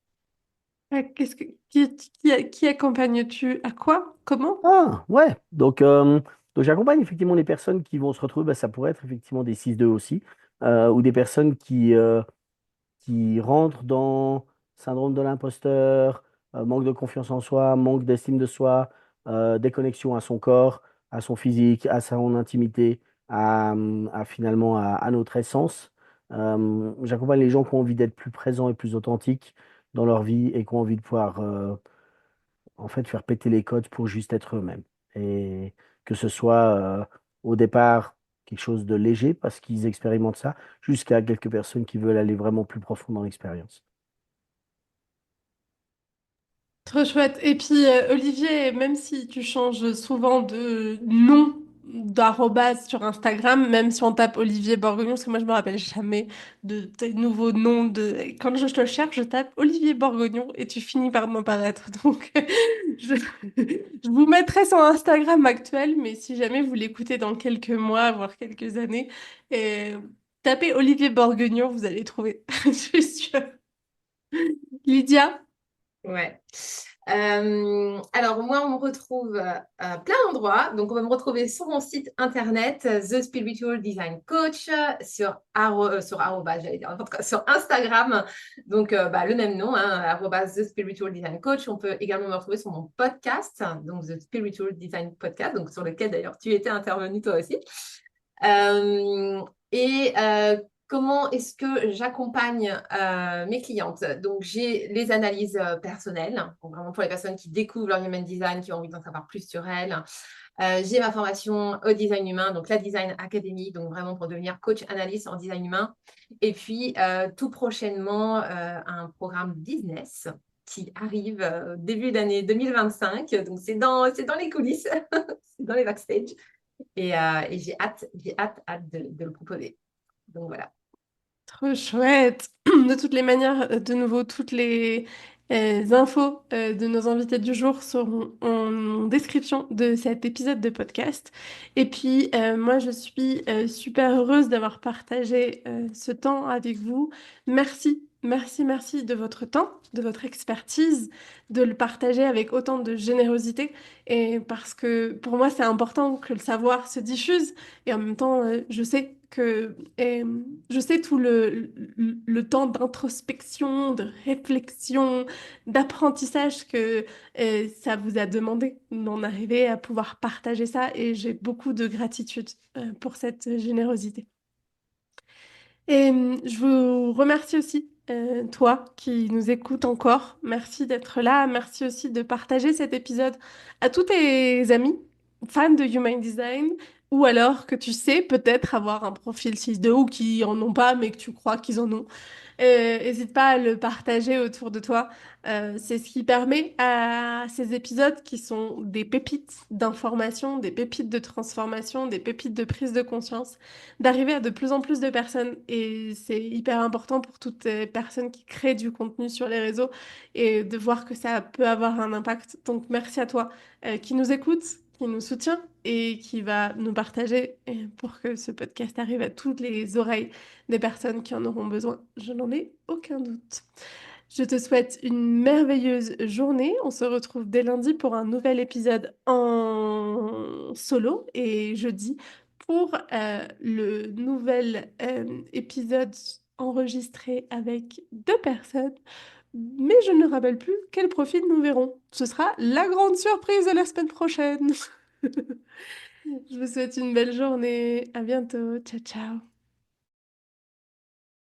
S1: Qui accompagnes-tu à quoi? Comment?
S3: Ah, ouais. Donc j'accompagne effectivement les personnes qui vont se retrouver, bah, ça pourrait être effectivement des 6-2 aussi, ou des personnes qui rentrent dans syndrome de l'imposteur, manque de confiance en soi, manque d'estime de soi, déconnexion à son corps, à son physique, à son intimité, finalement à notre essence. J'accompagne les gens qui ont envie d'être plus présents et plus authentiques dans leur vie et qui ont envie de pouvoir en fait faire péter les codes pour juste être eux-mêmes. Et que ce soit au départ quelque chose de léger parce qu'ils expérimentent ça, jusqu'à quelques personnes qui veulent aller vraiment plus profond dans l'expérience.
S1: Trop chouette. Et puis, Olivier, même si tu changes souvent de nom d'arrobase sur Instagram, même si on tape Olivier Bourguignon, parce que moi, je me rappelle jamais de tes nouveaux noms. Quand je te cherche, je tape Olivier Bourguignon et tu finis par m'apparaître. Donc, je... je vous mettrai son Instagram actuel, mais si jamais vous l'écoutez dans quelques mois, voire quelques années, et tapez Olivier Bourguignon, vous allez trouver. Je suis sûre. Lydia?
S2: Ouais. Alors, moi, on me retrouve à plein d'endroits. Donc, on va me retrouver sur mon site internet, The Spiritual Design Coach, sur arrobase, j'allais dire, en tout cas, sur Instagram. Donc, le même nom, hein, arrobase The Spiritual Design Coach. On peut également me retrouver sur mon podcast, donc The Spiritual Design Podcast, donc sur lequel d'ailleurs tu étais intervenu toi aussi. Euh, et comment est-ce que j'accompagne mes clientes? Donc, j'ai les analyses personnelles, donc vraiment pour les personnes qui découvrent leur human design, qui ont envie d'en savoir plus sur elles. J'ai ma formation au design humain, donc la Design Academy, donc vraiment pour devenir coach analyste en design humain. Et puis, tout prochainement, un programme business qui arrive début d'année 2025. Donc, c'est dans les coulisses, c'est dans les backstage. Et j'ai hâte de le proposer. Donc voilà.
S1: Trop chouette. De toutes les manières, de nouveau, toutes les infos de nos invités du jour seront en description de cet épisode de podcast. Et puis, moi, je suis super heureuse d'avoir partagé ce temps avec vous. Merci, merci, merci de votre temps, de votre expertise, de le partager avec autant de générosité. Et parce que pour moi, c'est important que le savoir se diffuse. Et en même temps, je sais tout le temps d'introspection, de réflexion, d'apprentissage que ça vous a demandé d'en arriver à pouvoir partager ça et j'ai beaucoup de gratitude pour cette générosité. Et je vous remercie aussi, toi qui nous écoutes encore. Merci d'être là. Merci aussi de partager cet épisode à tous tes amis fans de Human Design ou alors que tu sais peut-être avoir un profil 6-2 ou qui en ont pas mais que tu crois qu'ils en ont. N'hésite pas à le partager autour de toi. C'est ce qui permet à ces épisodes qui sont des pépites d'information, des pépites de transformation, des pépites de prise de conscience, d'arriver à de plus en plus de personnes. Et c'est hyper important pour toutes les personnes qui créent du contenu sur les réseaux et de voir que ça peut avoir un impact. Donc merci à toi qui nous écoutes, qui nous soutient et qui va nous partager pour que ce podcast arrive à toutes les oreilles des personnes qui en auront besoin. Je n'en ai aucun doute. Je te souhaite une merveilleuse journée. On se retrouve dès lundi pour un nouvel épisode en solo et jeudi pour le nouvel épisode enregistré avec deux personnes. Mais je ne me rappelle plus quel profil nous verrons. Ce sera la grande surprise de la semaine prochaine. Je vous souhaite une belle journée. À bientôt. Ciao, ciao.